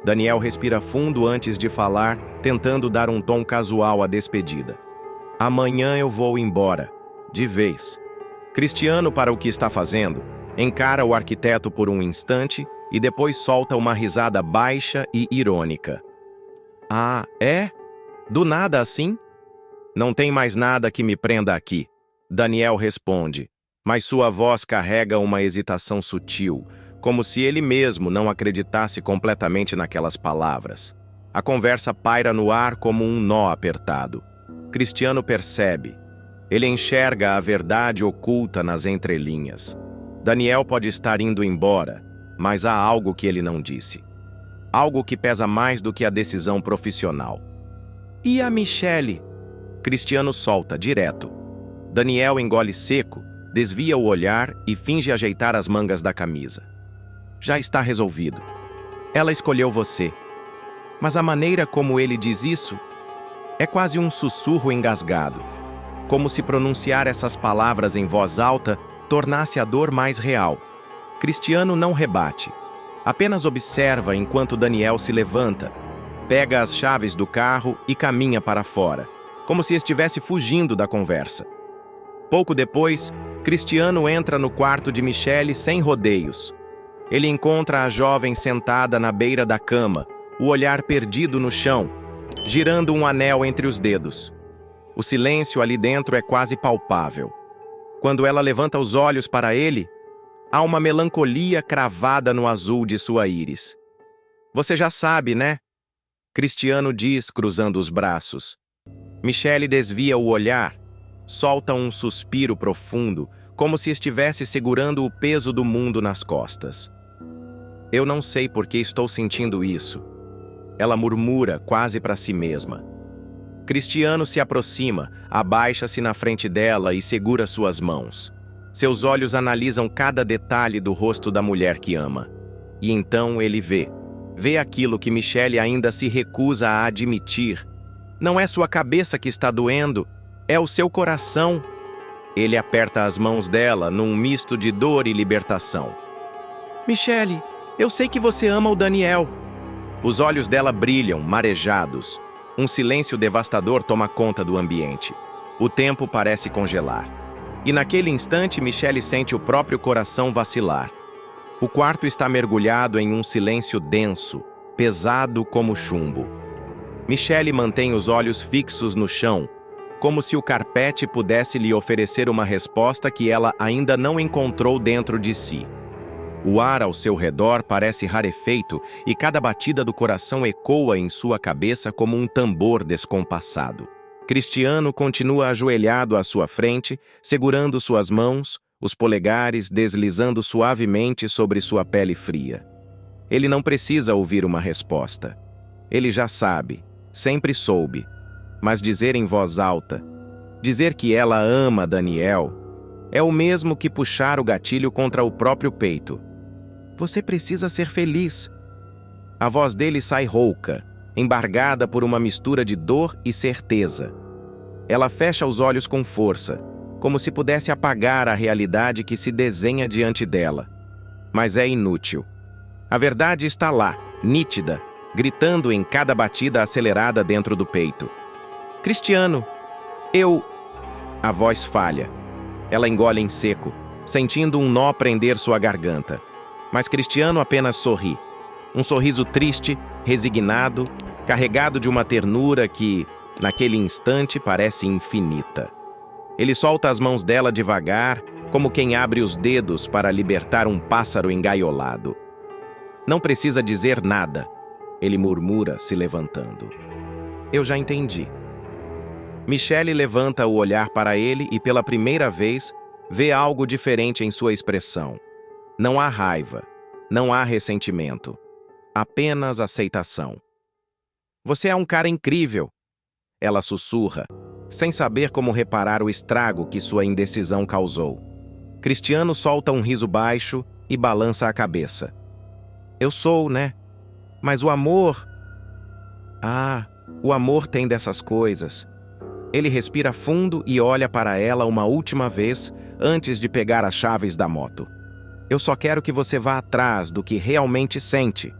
Daniel respira fundo antes de falar, tentando dar um tom casual à despedida. Amanhã eu vou embora, de vez. Cristiano, para o que está fazendo, encara o arquiteto por um instante e depois solta uma risada baixa e irônica. Ah, é? Do nada assim? Não tem mais nada que me prenda aqui, Daniel responde, mas sua voz carrega uma hesitação sutil, como se ele mesmo não acreditasse completamente naquelas palavras. A conversa paira no ar como um nó apertado. Cristiano percebe. Ele enxerga a verdade oculta nas entrelinhas. Daniel pode estar indo embora, mas há algo que ele não disse. Algo que pesa mais do que a decisão profissional. E a Michelle? Cristiano solta, direto. Daniel engole seco, desvia o olhar e finge ajeitar as mangas da camisa. Já está resolvido. Ela escolheu você. Mas a maneira como ele diz isso é quase um sussurro engasgado, como se pronunciar essas palavras em voz alta tornasse a dor mais real. Cristiano não rebate, apenas observa enquanto Daniel se levanta, pega as chaves do carro e caminha para fora, como se estivesse fugindo da conversa. Pouco depois, Cristiano entra no quarto de Michelle sem rodeios. Ele encontra a jovem sentada na beira da cama, o olhar perdido no chão, girando um anel entre os dedos. O silêncio ali dentro é quase palpável. Quando ela levanta os olhos para ele, há uma melancolia cravada no azul de sua íris. Você já sabe, né? Cristiano diz, cruzando os braços. Michelle desvia o olhar, solta um suspiro profundo, como se estivesse segurando o peso do mundo nas costas. Eu não sei por que estou sentindo isso. Ela murmura quase para si mesma. Cristiano se aproxima, abaixa-se na frente dela e segura suas mãos. Seus olhos analisam cada detalhe do rosto da mulher que ama. E então ele vê aquilo que Michelle ainda se recusa a admitir. Não é sua cabeça que está doendo, é o seu coração. Ele aperta as mãos dela num misto de dor e libertação. Michelle, eu sei que você ama o Daniel. Os olhos dela brilham, marejados. Um silêncio devastador toma conta do ambiente. O tempo parece congelar. E naquele instante, Michelle sente o próprio coração vacilar. O quarto está mergulhado em um silêncio denso, pesado como chumbo. Michelle mantém os olhos fixos no chão, como se o carpete pudesse lhe oferecer uma resposta que ela ainda não encontrou dentro de si. O ar ao seu redor parece rarefeito e cada batida do coração ecoa em sua cabeça como um tambor descompassado. Cristiano continua ajoelhado à sua frente, segurando suas mãos, os polegares deslizando suavemente sobre sua pele fria. Ele não precisa ouvir uma resposta. Ele já sabe, sempre soube. Mas dizer em voz alta, dizer que ela ama Daniel, é o mesmo que puxar o gatilho contra o próprio peito. Você precisa ser feliz. A voz dele sai rouca, embargada por uma mistura de dor e certeza. Ela fecha os olhos com força, como se pudesse apagar a realidade que se desenha diante dela. Mas é inútil. A verdade está lá, nítida, gritando em cada batida acelerada dentro do peito. Cristiano, A voz falha. Ela engole em seco, sentindo um nó prender sua garganta. Mas Cristiano apenas sorri. Um sorriso triste, resignado, carregado de uma ternura que, naquele instante, parece infinita. Ele solta as mãos dela devagar, como quem abre os dedos para libertar um pássaro engaiolado. Não precisa dizer nada, ele murmura, se levantando. Eu já entendi. Michelle levanta o olhar para ele e, pela primeira vez, vê algo diferente em sua expressão. Não há raiva, não há ressentimento, apenas aceitação. Você é um cara incrível, ela sussurra, sem saber como reparar o estrago que sua indecisão causou. Cristiano solta um riso baixo e balança a cabeça. Eu sou, né? Mas o amor... o amor tem dessas coisas. Ele respira fundo e olha para ela uma última vez antes de pegar as chaves da moto. Eu só quero que você vá atrás do que realmente sente.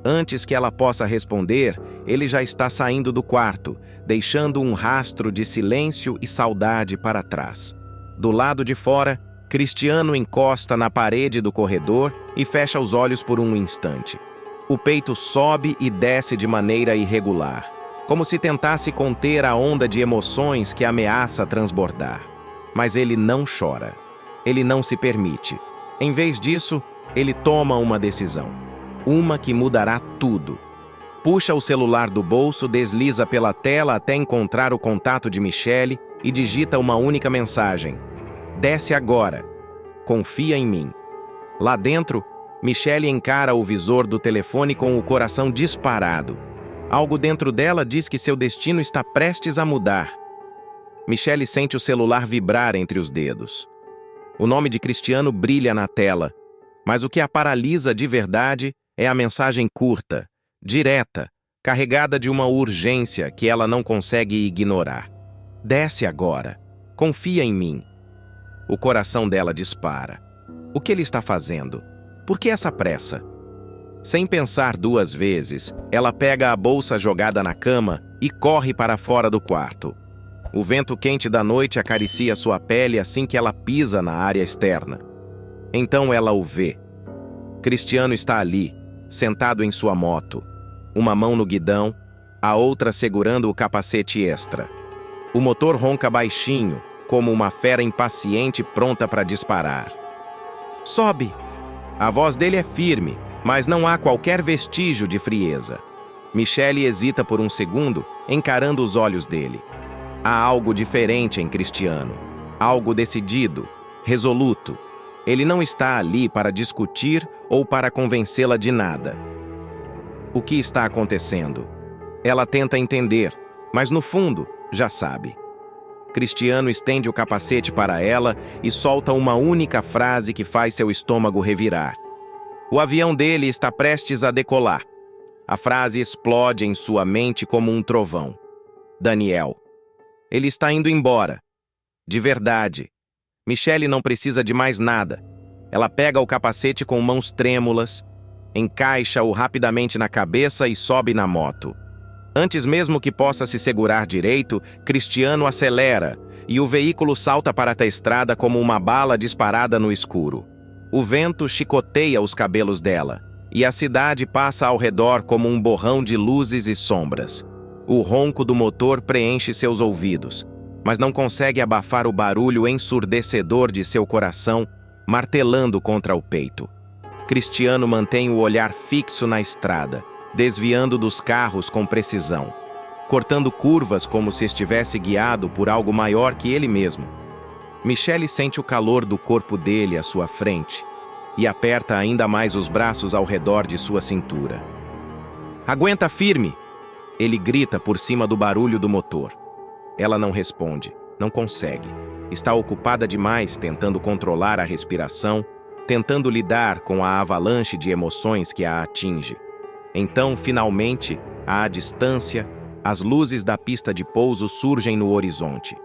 Antes que ela possa responder, ele já está saindo do quarto, deixando um rastro de silêncio e saudade para trás. Do lado de fora, Cristiano encosta na parede do corredor e fecha os olhos por um instante. O peito sobe e desce de maneira irregular, como se tentasse conter a onda de emoções que ameaça transbordar. Mas ele não chora. Ele não se permite. Em vez disso, ele toma uma decisão. Uma que mudará tudo. Puxa o celular do bolso, desliza pela tela até encontrar o contato de Michelle e digita uma única mensagem. Desce agora. Confia em mim. Lá dentro, Michelle encara o visor do telefone com o coração disparado. Algo dentro dela diz que seu destino está prestes a mudar. Michelle sente o celular vibrar entre os dedos. O nome de Cristiano brilha na tela, mas o que a paralisa de verdade é a mensagem curta, direta, carregada de uma urgência que ela não consegue ignorar. Desce agora. Confia em mim. O coração dela dispara. O que ele está fazendo? Por que essa pressa? Sem pensar duas vezes, ela pega a bolsa jogada na cama e corre para fora do quarto. O vento quente da noite acaricia sua pele assim que ela pisa na área externa. Então ela o vê. Cristiano está ali, sentado em sua moto, uma mão no guidão, a outra segurando o capacete extra. O motor ronca baixinho, como uma fera impaciente pronta para disparar. Sobe! A voz dele é firme, mas não há qualquer vestígio de frieza. Michelle hesita por um segundo, encarando os olhos dele. Há algo diferente em Cristiano. Algo decidido, resoluto. Ele não está ali para discutir ou para convencê-la de nada. O que está acontecendo? Ela tenta entender, mas no fundo, já sabe. Cristiano estende o capacete para ela e solta uma única frase que faz seu estômago revirar. O avião dele está prestes a decolar. A frase explode em sua mente como um trovão. Daniel. Ele está indo embora. De verdade. Michelle não precisa de mais nada. Ela pega o capacete com mãos trêmulas, encaixa-o rapidamente na cabeça e sobe na moto. Antes mesmo que possa se segurar direito, Cristiano acelera e o veículo salta para a estrada como uma bala disparada no escuro. O vento chicoteia os cabelos dela e a cidade passa ao redor como um borrão de luzes e sombras. O ronco do motor preenche seus ouvidos, mas não consegue abafar o barulho ensurdecedor de seu coração martelando contra o peito. Cristiano mantém o olhar fixo na estrada, desviando dos carros com precisão, cortando curvas como se estivesse guiado por algo maior que ele mesmo. Michelle sente o calor do corpo dele à sua frente e aperta ainda mais os braços ao redor de sua cintura. "Aguenta firme!" Ele grita por cima do barulho do motor. Ela não responde, não consegue. Está ocupada demais tentando controlar a respiração, tentando lidar com a avalanche de emoções que a atinge. Então, finalmente, à distância, as luzes da pista de pouso surgem no horizonte.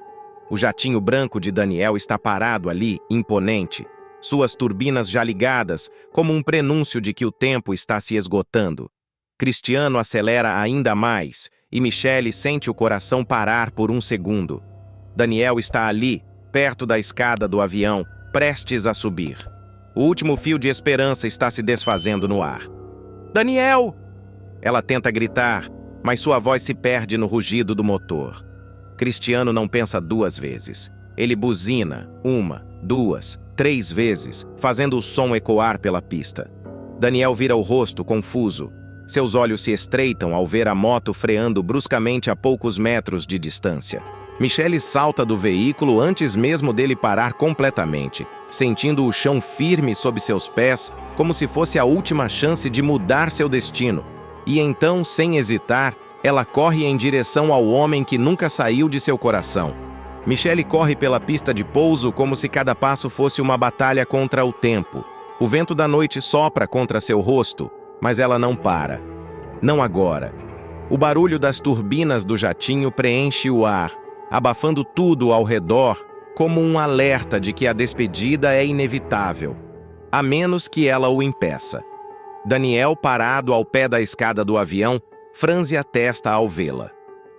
O jatinho branco de Daniel está parado ali, imponente, suas turbinas já ligadas, como um prenúncio de que o tempo está se esgotando. Cristiano acelera ainda mais, e Michelle sente o coração parar por um segundo. Daniel está ali, perto da escada do avião, prestes a subir. O último fio de esperança está se desfazendo no ar. "Daniel!" Ela tenta gritar, mas sua voz se perde no rugido do motor. Cristiano não pensa duas vezes. Ele buzina, 1, 2, 3 vezes, fazendo o som ecoar pela pista. Daniel vira o rosto, confuso. Seus olhos se estreitam ao ver a moto freando bruscamente a poucos metros de distância. Michelle salta do veículo antes mesmo dele parar completamente, sentindo o chão firme sob seus pés, como se fosse a última chance de mudar seu destino. E então, sem hesitar, ela corre em direção ao homem que nunca saiu de seu coração. Michelle corre pela pista de pouso como se cada passo fosse uma batalha contra o tempo. O vento da noite sopra contra seu rosto, mas ela não para. Não agora. O barulho das turbinas do jatinho preenche o ar, abafando tudo ao redor, como um alerta de que a despedida é inevitável, a menos que ela o impeça. Daniel, parado ao pé da escada do avião, franze a testa ao vê-la.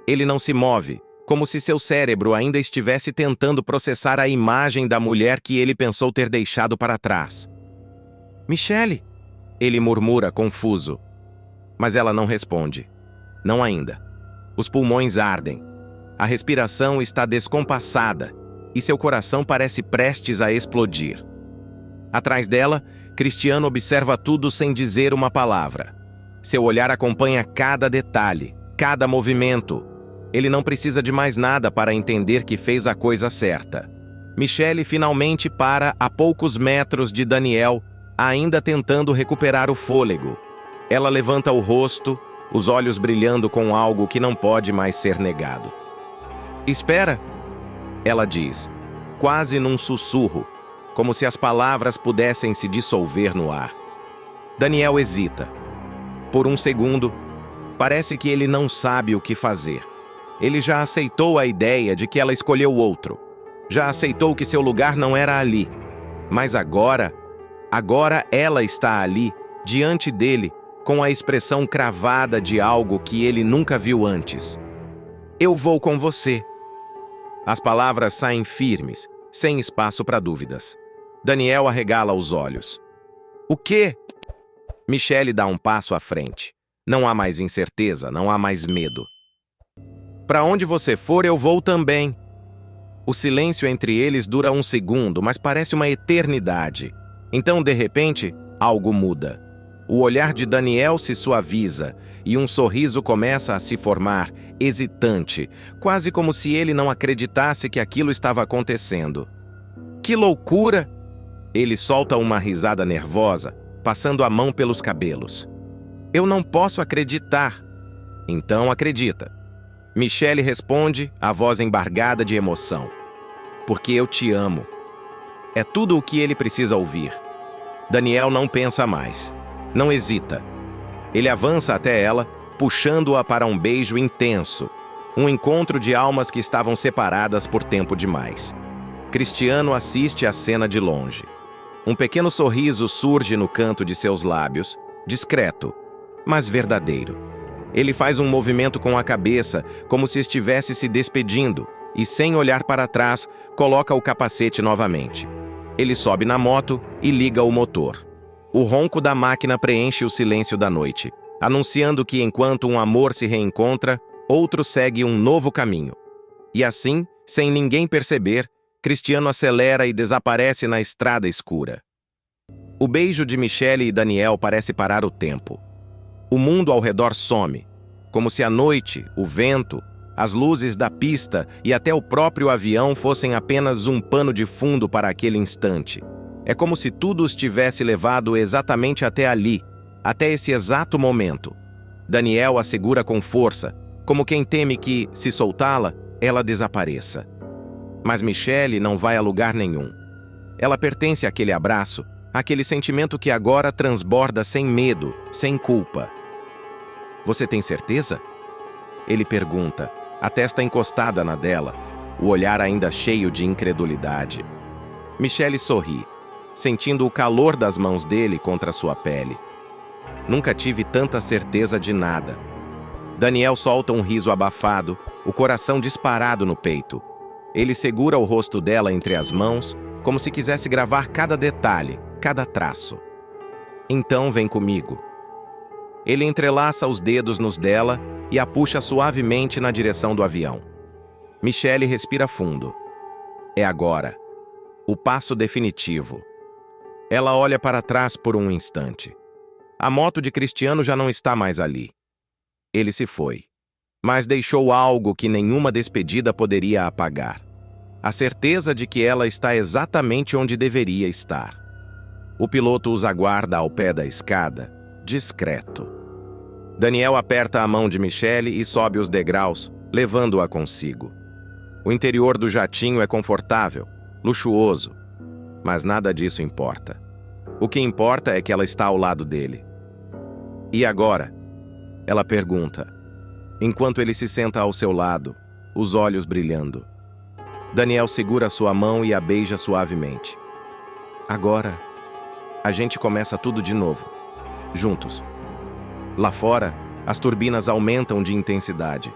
Ele não se move, como se seu cérebro ainda estivesse tentando processar a imagem da mulher que ele pensou ter deixado para trás. "Michelle!" Ele murmura, confuso. Mas ela não responde. Não ainda. Os pulmões ardem. A respiração está descompassada e seu coração parece prestes a explodir. Atrás dela, Cristiano observa tudo sem dizer uma palavra. Seu olhar acompanha cada detalhe, cada movimento. Ele não precisa de mais nada para entender que fez a coisa certa. Michelle finalmente para a poucos metros de Daniel, ainda tentando recuperar o fôlego. Ela levanta o rosto, os olhos brilhando com algo que não pode mais ser negado. "Espera", ela diz, quase num sussurro, como se as palavras pudessem se dissolver no ar. Daniel hesita. Por um segundo, parece que ele não sabe o que fazer. Ele já aceitou a ideia de que ela escolheu outro. Já aceitou que seu lugar não era ali. Mas agora ela está ali, diante dele, com a expressão cravada de algo que ele nunca viu antes. "Eu vou com você." As palavras saem firmes, sem espaço para dúvidas. Daniel arregala os olhos. "O quê?" Michelle dá um passo à frente. Não há mais incerteza, não há mais medo. "Para onde você for, eu vou também." O silêncio entre eles dura um segundo, mas parece uma eternidade. Então, de repente, algo muda. O olhar de Daniel se suaviza e um sorriso começa a se formar, hesitante, quase como se ele não acreditasse que aquilo estava acontecendo. "Que loucura!" Ele solta uma risada nervosa, passando a mão pelos cabelos. "Eu não posso acreditar." "Então acredita." Michelle responde, a voz embargada de emoção. "Porque eu te amo." É tudo o que ele precisa ouvir. Daniel não pensa mais. Não hesita. Ele avança até ela, puxando-a para um beijo intenso. Um encontro de almas que estavam separadas por tempo demais. Cristiano assiste a cena de longe. Um pequeno sorriso surge no canto de seus lábios, discreto, mas verdadeiro. Ele faz um movimento com a cabeça, como se estivesse se despedindo, e sem olhar para trás, coloca o capacete novamente. Ele sobe na moto e liga o motor. O ronco da máquina preenche o silêncio da noite, anunciando que enquanto um amor se reencontra, outro segue um novo caminho. E assim, sem ninguém perceber, Cristiano acelera e desaparece na estrada escura. O beijo de Michelle e Daniel parece parar o tempo. O mundo ao redor some, como se a noite, o vento, as luzes da pista e até o próprio avião fossem apenas um pano de fundo para aquele instante. É como se tudo os tivesse levado exatamente até ali, até esse exato momento. Daniel a segura com força, como quem teme que, se soltá-la, ela desapareça. Mas Michelle não vai a lugar nenhum. Ela pertence àquele abraço, àquele sentimento que agora transborda sem medo, sem culpa. "Você tem certeza?" Ele pergunta, a testa encostada na dela, o olhar ainda cheio de incredulidade. Michelle sorri, sentindo o calor das mãos dele contra sua pele. "Nunca tive tanta certeza de nada." Daniel solta um riso abafado, o coração disparado no peito. Ele segura o rosto dela entre as mãos, como se quisesse gravar cada detalhe, cada traço. "Então vem comigo." Ele entrelaça os dedos nos dela e a puxa suavemente na direção do avião. Michelle respira fundo. É agora. O passo definitivo. Ela olha para trás por um instante. A moto de Cristiano já não está mais ali. Ele se foi, mas deixou algo que nenhuma despedida poderia apagar. A certeza de que ela está exatamente onde deveria estar. O piloto os aguarda ao pé da escada, discreto. Daniel aperta a mão de Michelle e sobe os degraus, levando-a consigo. O interior do jatinho é confortável, luxuoso, mas nada disso importa. O que importa é que ela está ao lado dele. "E agora?" ela pergunta, enquanto ele se senta ao seu lado, os olhos brilhando. Daniel segura sua mão e a beija suavemente. "Agora, a gente começa tudo de novo, juntos." Lá fora, as turbinas aumentam de intensidade.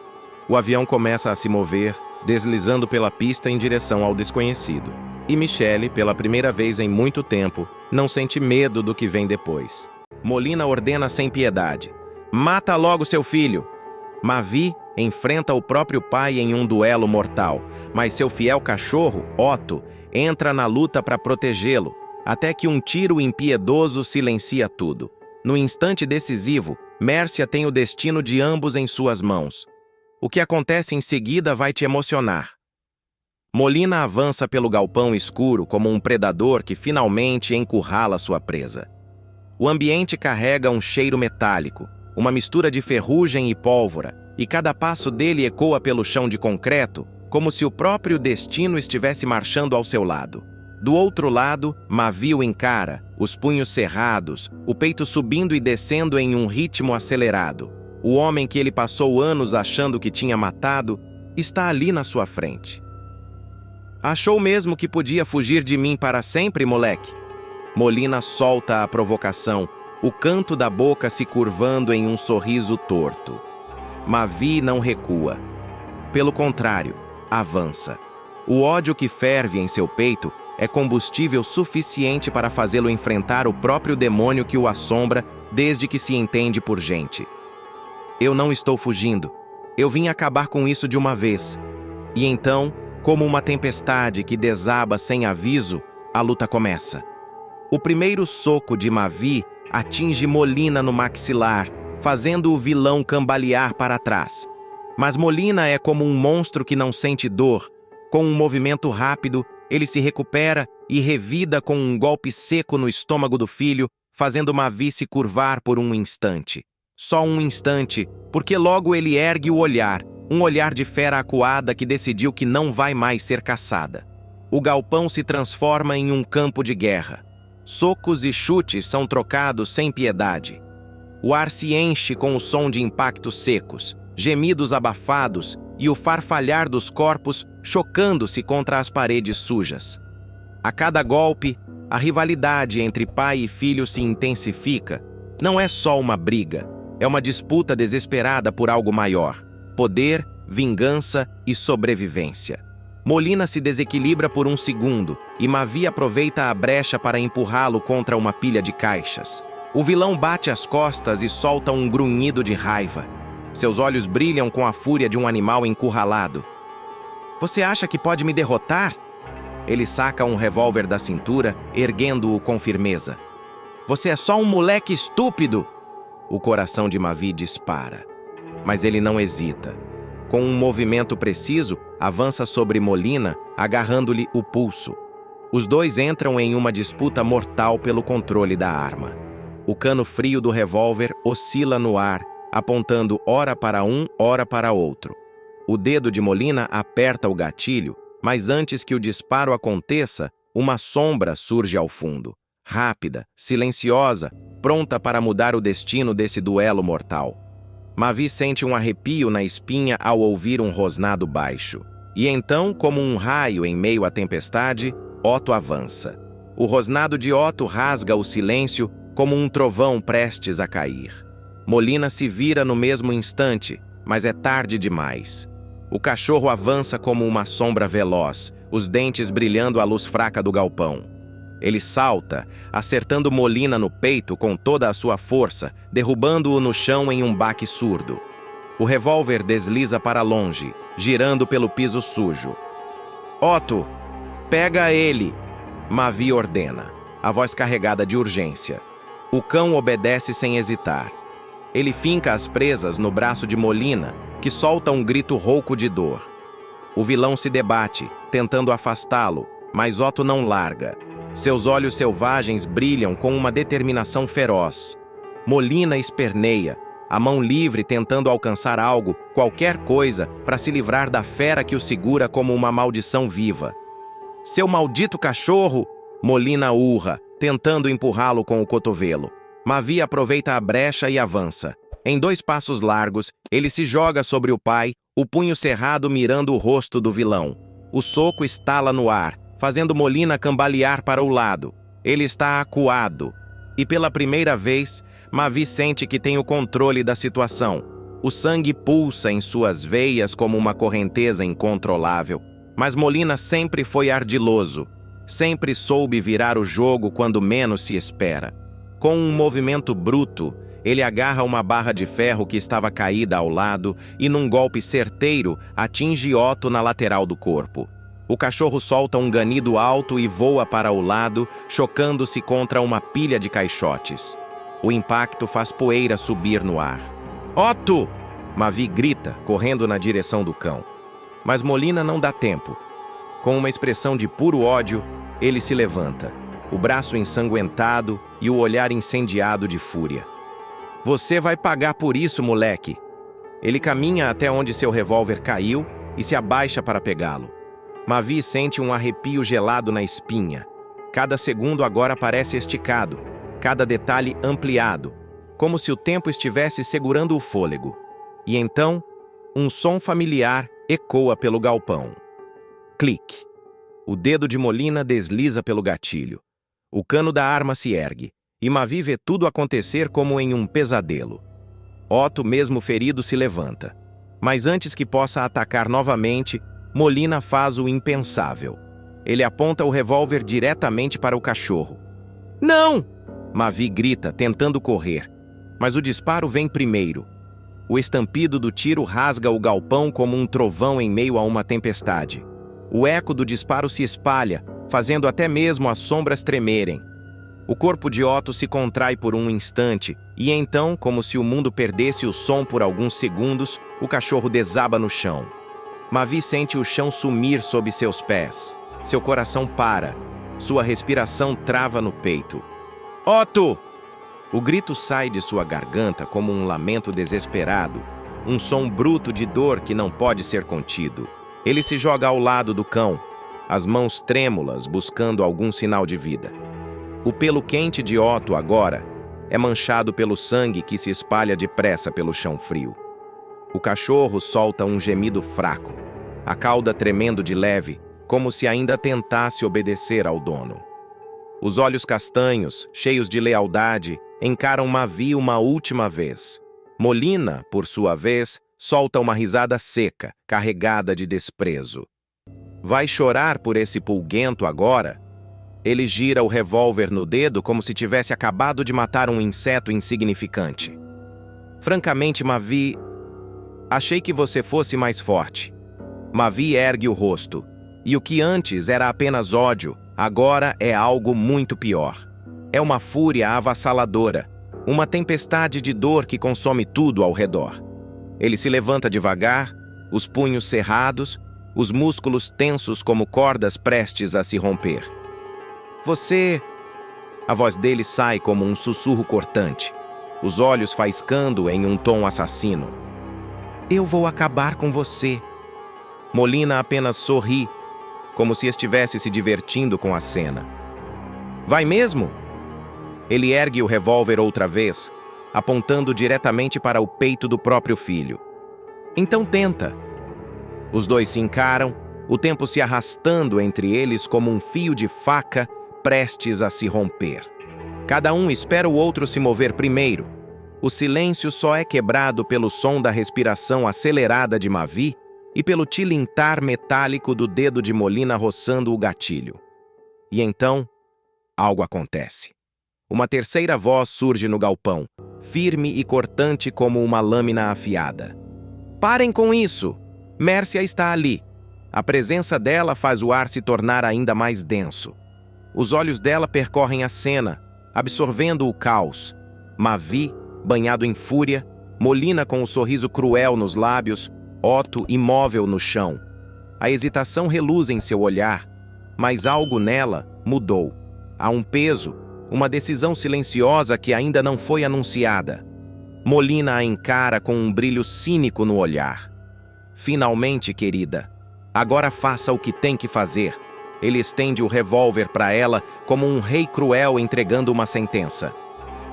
O avião começa a se mover, deslizando pela pista em direção ao desconhecido. E Michelle, pela primeira vez em muito tempo, não sente medo do que vem depois. Molina ordena sem piedade: "Mata logo seu filho!" Mavi enfrenta o próprio pai em um duelo mortal, mas seu fiel cachorro, Otto, entra na luta para protegê-lo, até que um tiro impiedoso silencia tudo. No instante decisivo, Mércia tem o destino de ambos em suas mãos. O que acontece em seguida vai te emocionar. Molina avança pelo galpão escuro como um predador que finalmente encurrala sua presa. O ambiente carrega um cheiro metálico, uma mistura de ferrugem e pólvora, e cada passo dele ecoa pelo chão de concreto, como se o próprio destino estivesse marchando ao seu lado. Do outro lado, Mavi o encara, os punhos cerrados, o peito subindo e descendo em um ritmo acelerado. O homem que ele passou anos achando que tinha matado, está ali na sua frente. Achou mesmo que podia fugir de mim para sempre, moleque? Molina solta a provocação, o canto da boca se curvando em um sorriso torto. Mavi não recua. Pelo contrário, avança. O ódio que ferve em seu peito é combustível suficiente para fazê-lo enfrentar o próprio demônio que o assombra desde que se entende por gente. Eu não estou fugindo. Eu vim acabar com isso de uma vez. E então, como uma tempestade que desaba sem aviso, a luta começa. O primeiro soco de Mavi atinge Molina no maxilar, fazendo o vilão cambalear para trás. Mas Molina é como um monstro que não sente dor. Com um movimento rápido, ele se recupera e revida com um golpe seco no estômago do filho, fazendo Mavi se curvar por um instante. Só um instante, porque logo ele ergue o olhar, um olhar de fera acuada que decidiu que não vai mais ser caçada. O galpão se transforma em um campo de guerra. Socos e chutes são trocados sem piedade. O ar se enche com o som de impactos secos, gemidos abafados e o farfalhar dos corpos chocando-se contra as paredes sujas. A cada golpe, a rivalidade entre pai e filho se intensifica. Não é só uma briga, é uma disputa desesperada por algo maior: poder, vingança e sobrevivência. Molina se desequilibra por um segundo e Mavi aproveita a brecha para empurrá-lo contra uma pilha de caixas. O vilão bate as costas e solta um grunhido de raiva. Seus olhos brilham com a fúria de um animal encurralado. Você acha que pode me derrotar? Ele saca um revólver da cintura, erguendo-o com firmeza. Você é só um moleque estúpido! O coração de Mavi dispara. Mas ele não hesita. Com um movimento preciso, avança sobre Molina, agarrando-lhe o pulso. Os dois entram em uma disputa mortal pelo controle da arma. O cano frio do revólver oscila no ar, apontando ora para um, ora para outro. O dedo de Molina aperta o gatilho, mas antes que o disparo aconteça, uma sombra surge ao fundo. Rápida, silenciosa, pronta para mudar o destino desse duelo mortal. Mavi sente um arrepio na espinha ao ouvir um rosnado baixo. E então, como um raio em meio à tempestade, Otto avança. O rosnado de Otto rasga o silêncio como um trovão prestes a cair. Molina se vira no mesmo instante, mas é tarde demais. O cachorro avança como uma sombra veloz, os dentes brilhando à luz fraca do galpão. Ele salta, acertando Molina no peito com toda a sua força, derrubando-o no chão em um baque surdo. O revólver desliza para longe, girando pelo piso sujo. Otto, pega ele! Mavi ordena, a voz carregada de urgência. O cão obedece sem hesitar. Ele finca as presas no braço de Molina, que solta um grito rouco de dor. O vilão se debate, tentando afastá-lo, mas Otto não larga. Seus olhos selvagens brilham com uma determinação feroz. Molina esperneia, a mão livre tentando alcançar algo, qualquer coisa, para se livrar da fera que o segura como uma maldição viva. Seu maldito cachorro! Molina urra, tentando empurrá-lo com o cotovelo. Mavi aproveita a brecha e avança. Em 2 passos largos, ele se joga sobre o pai, o punho cerrado mirando o rosto do vilão. O soco estala no ar, fazendo Molina cambalear para o lado. Ele está acuado. E pela primeira vez, Mavi sente que tem o controle da situação. O sangue pulsa em suas veias como uma correnteza incontrolável. Mas Molina sempre foi ardiloso. Sempre soube virar o jogo quando menos se espera. Com um movimento bruto, ele agarra uma barra de ferro que estava caída ao lado e, num golpe certeiro, atinge Otto na lateral do corpo. O cachorro solta um ganido alto e voa para o lado, chocando-se contra uma pilha de caixotes. O impacto faz poeira subir no ar. Otto! Mavi grita, correndo na direção do cão. Mas Molina não dá tempo. Com uma expressão de puro ódio, ele se levanta, o braço ensanguentado e o olhar incendiado de fúria. Você vai pagar por isso, moleque! Ele caminha até onde seu revólver caiu e se abaixa para pegá-lo. Mavi sente um arrepio gelado na espinha. Cada segundo agora parece esticado, cada detalhe ampliado, como se o tempo estivesse segurando o fôlego. E então, um som familiar ecoa pelo galpão. Clique. O dedo de Molina desliza pelo gatilho. O cano da arma se ergue, e Mavi vê tudo acontecer como em um pesadelo. Otto, mesmo ferido, se levanta. Mas antes que possa atacar novamente, Molina faz o impensável. Ele aponta o revólver diretamente para o cachorro. Não! Mavi grita, tentando correr. Mas o disparo vem primeiro. O estampido do tiro rasga o galpão como um trovão em meio a uma tempestade. O eco do disparo se espalha, fazendo até mesmo as sombras tremerem. O corpo de Otto se contrai por um instante, e então, como se o mundo perdesse o som por alguns segundos, o cachorro desaba no chão. Mavi sente o chão sumir sob seus pés. Seu coração para. Sua respiração trava no peito. Otto! O grito sai de sua garganta como um lamento desesperado, um som bruto de dor que não pode ser contido. Ele se joga ao lado do cão, as mãos trêmulas buscando algum sinal de vida. O pelo quente de Otto agora é manchado pelo sangue que se espalha depressa pelo chão frio. O cachorro solta um gemido fraco, a cauda tremendo de leve, como se ainda tentasse obedecer ao dono. Os olhos castanhos, cheios de lealdade, encaram Mavi uma última vez. Molina, por sua vez, solta uma risada seca, carregada de desprezo. Vai chorar por esse pulguento agora? Ele gira o revólver no dedo como se tivesse acabado de matar um inseto insignificante. Francamente, Mavi, achei que você fosse mais forte. Mavi ergue o rosto. E o que antes era apenas ódio, agora é algo muito pior. É uma fúria avassaladora, uma tempestade de dor que consome tudo ao redor. Ele se levanta devagar, os punhos cerrados, os músculos tensos como cordas prestes a se romper. Você... A voz dele sai como um sussurro cortante, os olhos faiscando em um tom assassino. Eu vou acabar com você. Molina apenas sorri, como se estivesse se divertindo com a cena. Vai mesmo? Ele ergue o revólver outra vez, apontando diretamente para o peito do próprio filho. Então tenta. Os dois se encaram, o tempo se arrastando entre eles como um fio de faca prestes a se romper. Cada um espera o outro se mover primeiro. O silêncio só é quebrado pelo som da respiração acelerada de Mavi e pelo tilintar metálico do dedo de Molina roçando o gatilho. E então, algo acontece. Uma terceira voz surge no galpão, firme e cortante como uma lâmina afiada. Parem com isso! Mércia está ali. A presença dela faz o ar se tornar ainda mais denso. Os olhos dela percorrem a cena, absorvendo o caos. Mavi, banhado em fúria, Molina com um sorriso cruel nos lábios, Otto imóvel no chão. A hesitação reluz em seu olhar, mas algo nela mudou. Há um peso, uma decisão silenciosa que ainda não foi anunciada. Molina a encara com um brilho cínico no olhar. Finalmente, querida, agora faça o que tem que fazer. Ele estende o revólver para ela como um rei cruel entregando uma sentença.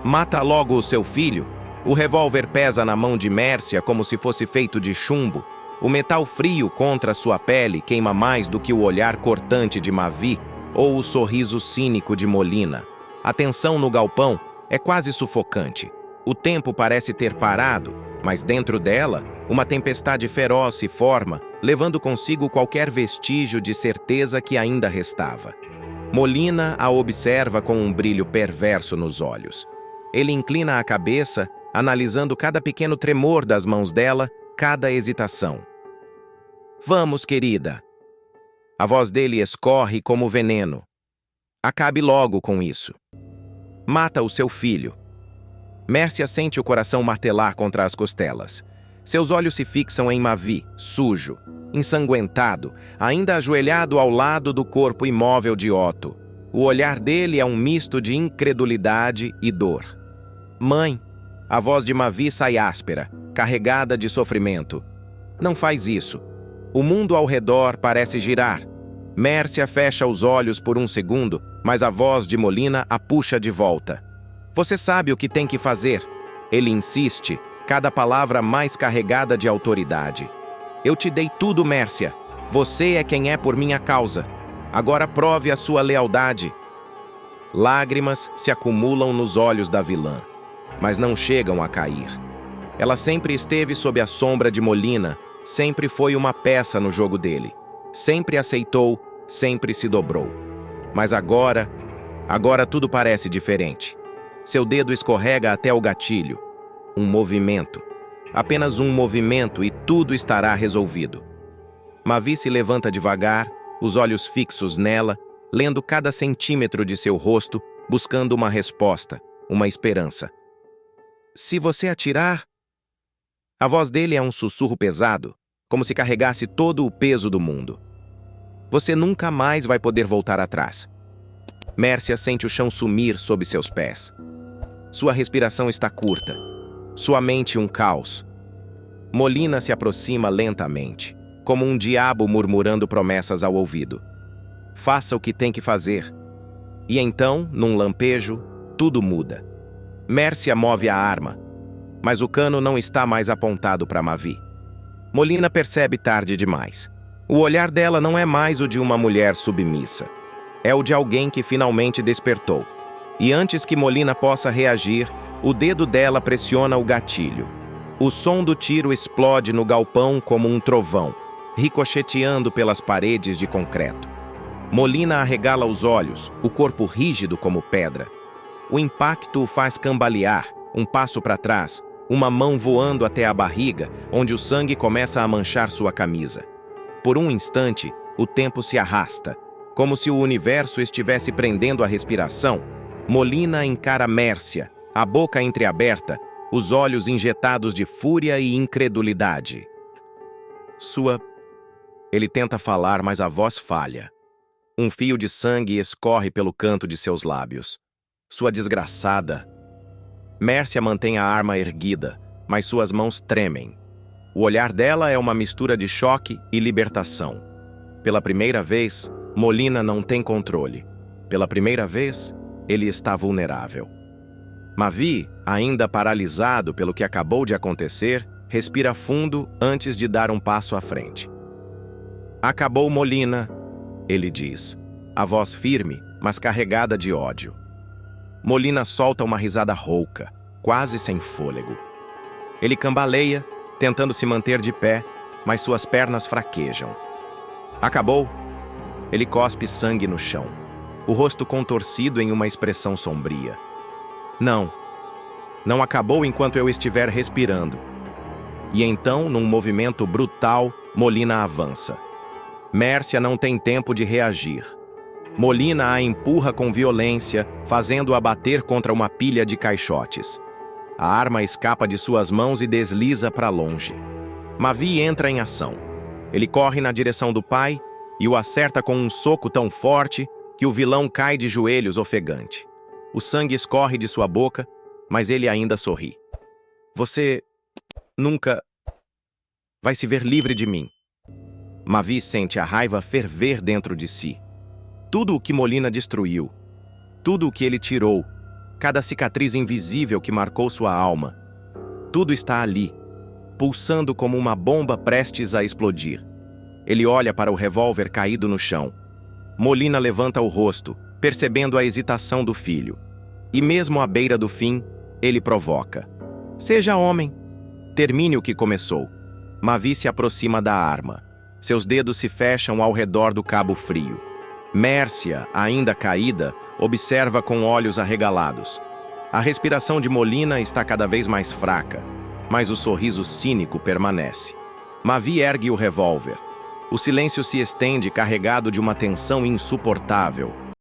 Mata logo o seu filho. O revólver pesa na mão de Mércia como se fosse feito de chumbo. O metal frio contra sua pele queima mais do que o olhar cortante de Mavi ou o sorriso cínico de Molina. A tensão no galpão é quase sufocante. O tempo parece ter parado, mas dentro dela, uma tempestade feroz se forma, levando consigo qualquer vestígio de certeza que ainda restava. Molina a observa com um brilho perverso nos olhos. Ele inclina a cabeça, analisando cada pequeno tremor das mãos dela, cada hesitação. Vamos, querida. A voz dele escorre como veneno. Acabe logo com isso. Mata o seu filho. Mércia sente o coração martelar contra as costelas. Seus olhos se fixam em Mavi, sujo, ensanguentado, ainda ajoelhado ao lado do corpo imóvel de Otto. O olhar dele é um misto de incredulidade e dor. Mãe, a voz de Mavi sai áspera, carregada de sofrimento. Não faz isso. O mundo ao redor parece girar. Mércia fecha os olhos por um segundo, mas a voz de Molina a puxa de volta. Você sabe o que tem que fazer. Ele insiste, cada palavra mais carregada de autoridade. Eu te dei tudo, Mércia. Você é quem é por minha causa. Agora prove a sua lealdade. Lágrimas se acumulam nos olhos da vilã, mas não chegam a cair. Ela sempre esteve sob a sombra de Molina, sempre foi uma peça no jogo dele. Sempre aceitou, sempre se dobrou. Mas agora tudo parece diferente. Seu dedo escorrega até o gatilho. Um movimento. Apenas um movimento e tudo estará resolvido. Mavi se levanta devagar, os olhos fixos nela, lendo cada centímetro de seu rosto, buscando uma resposta, uma esperança. Se você atirar... A voz dele é um sussurro pesado, como se carregasse todo o peso do mundo. Você nunca mais vai poder voltar atrás. Mércia sente o chão sumir sob seus pés. Sua respiração está curta. Sua mente um caos. Molina se aproxima lentamente, como um diabo murmurando promessas ao ouvido. Faça o que tem que fazer. E então, num lampejo, tudo muda. Mércia move a arma, mas o cano não está mais apontado para Mavi. Molina percebe tarde demais. O olhar dela não é mais o de uma mulher submissa. É o de alguém que finalmente despertou. E antes que Molina possa reagir, o dedo dela pressiona o gatilho. O som do tiro explode no galpão como um trovão, ricocheteando pelas paredes de concreto. Molina arregala os olhos, o corpo rígido como pedra. O impacto o faz cambalear, um passo para trás, uma mão voando até a barriga, onde o sangue começa a manchar sua camisa. Por um instante, o tempo se arrasta, como se o universo estivesse prendendo a respiração. Molina encara Mércia, a boca entreaberta, os olhos injetados de fúria e incredulidade. Ele tenta falar, mas a voz falha. Um fio de sangue escorre pelo canto de seus lábios. Sua desgraçada. Mércia mantém a arma erguida, mas suas mãos tremem. O olhar dela é uma mistura de choque e libertação. Pela primeira vez, Molina não tem controle. Pela primeira vez, ele está vulnerável. Mavi, ainda paralisado pelo que acabou de acontecer, respira fundo antes de dar um passo à frente. Acabou, Molina, ele diz, a voz firme, mas carregada de ódio. Molina solta uma risada rouca, quase sem fôlego. Ele cambaleia, tentando se manter de pé, mas suas pernas fraquejam. Acabou? Ele cospe sangue no chão, o rosto contorcido em uma expressão sombria. Não acabou enquanto eu estiver respirando. E então, num movimento brutal, Molina avança. Mércia não tem tempo de reagir. Molina a empurra com violência, fazendo-a bater contra uma pilha de caixotes. A arma escapa de suas mãos e desliza para longe. Mavi entra em ação. Ele corre na direção do pai e o acerta com um soco tão forte que o vilão cai de joelhos ofegante. O sangue escorre de sua boca, mas ele ainda sorri. Você nunca vai se ver livre de mim. Mavi sente a raiva ferver dentro de si. Tudo o que Molina destruiu, tudo o que ele tirou, cada cicatriz invisível que marcou sua alma, tudo está ali, pulsando como uma bomba prestes a explodir. Ele olha para o revólver caído no chão. Molina levanta o rosto, percebendo a hesitação do filho. E mesmo à beira do fim, ele provoca. Seja homem. Termine o que começou. Mavi se aproxima da arma. Seus dedos se fecham ao redor do cabo frio. Mércia, ainda caída, observa com olhos arregalados. A respiração de Molina está cada vez mais fraca, mas o sorriso cínico permanece. Mavi ergue o revólver. O silêncio se estende carregado de uma tensão insuportável.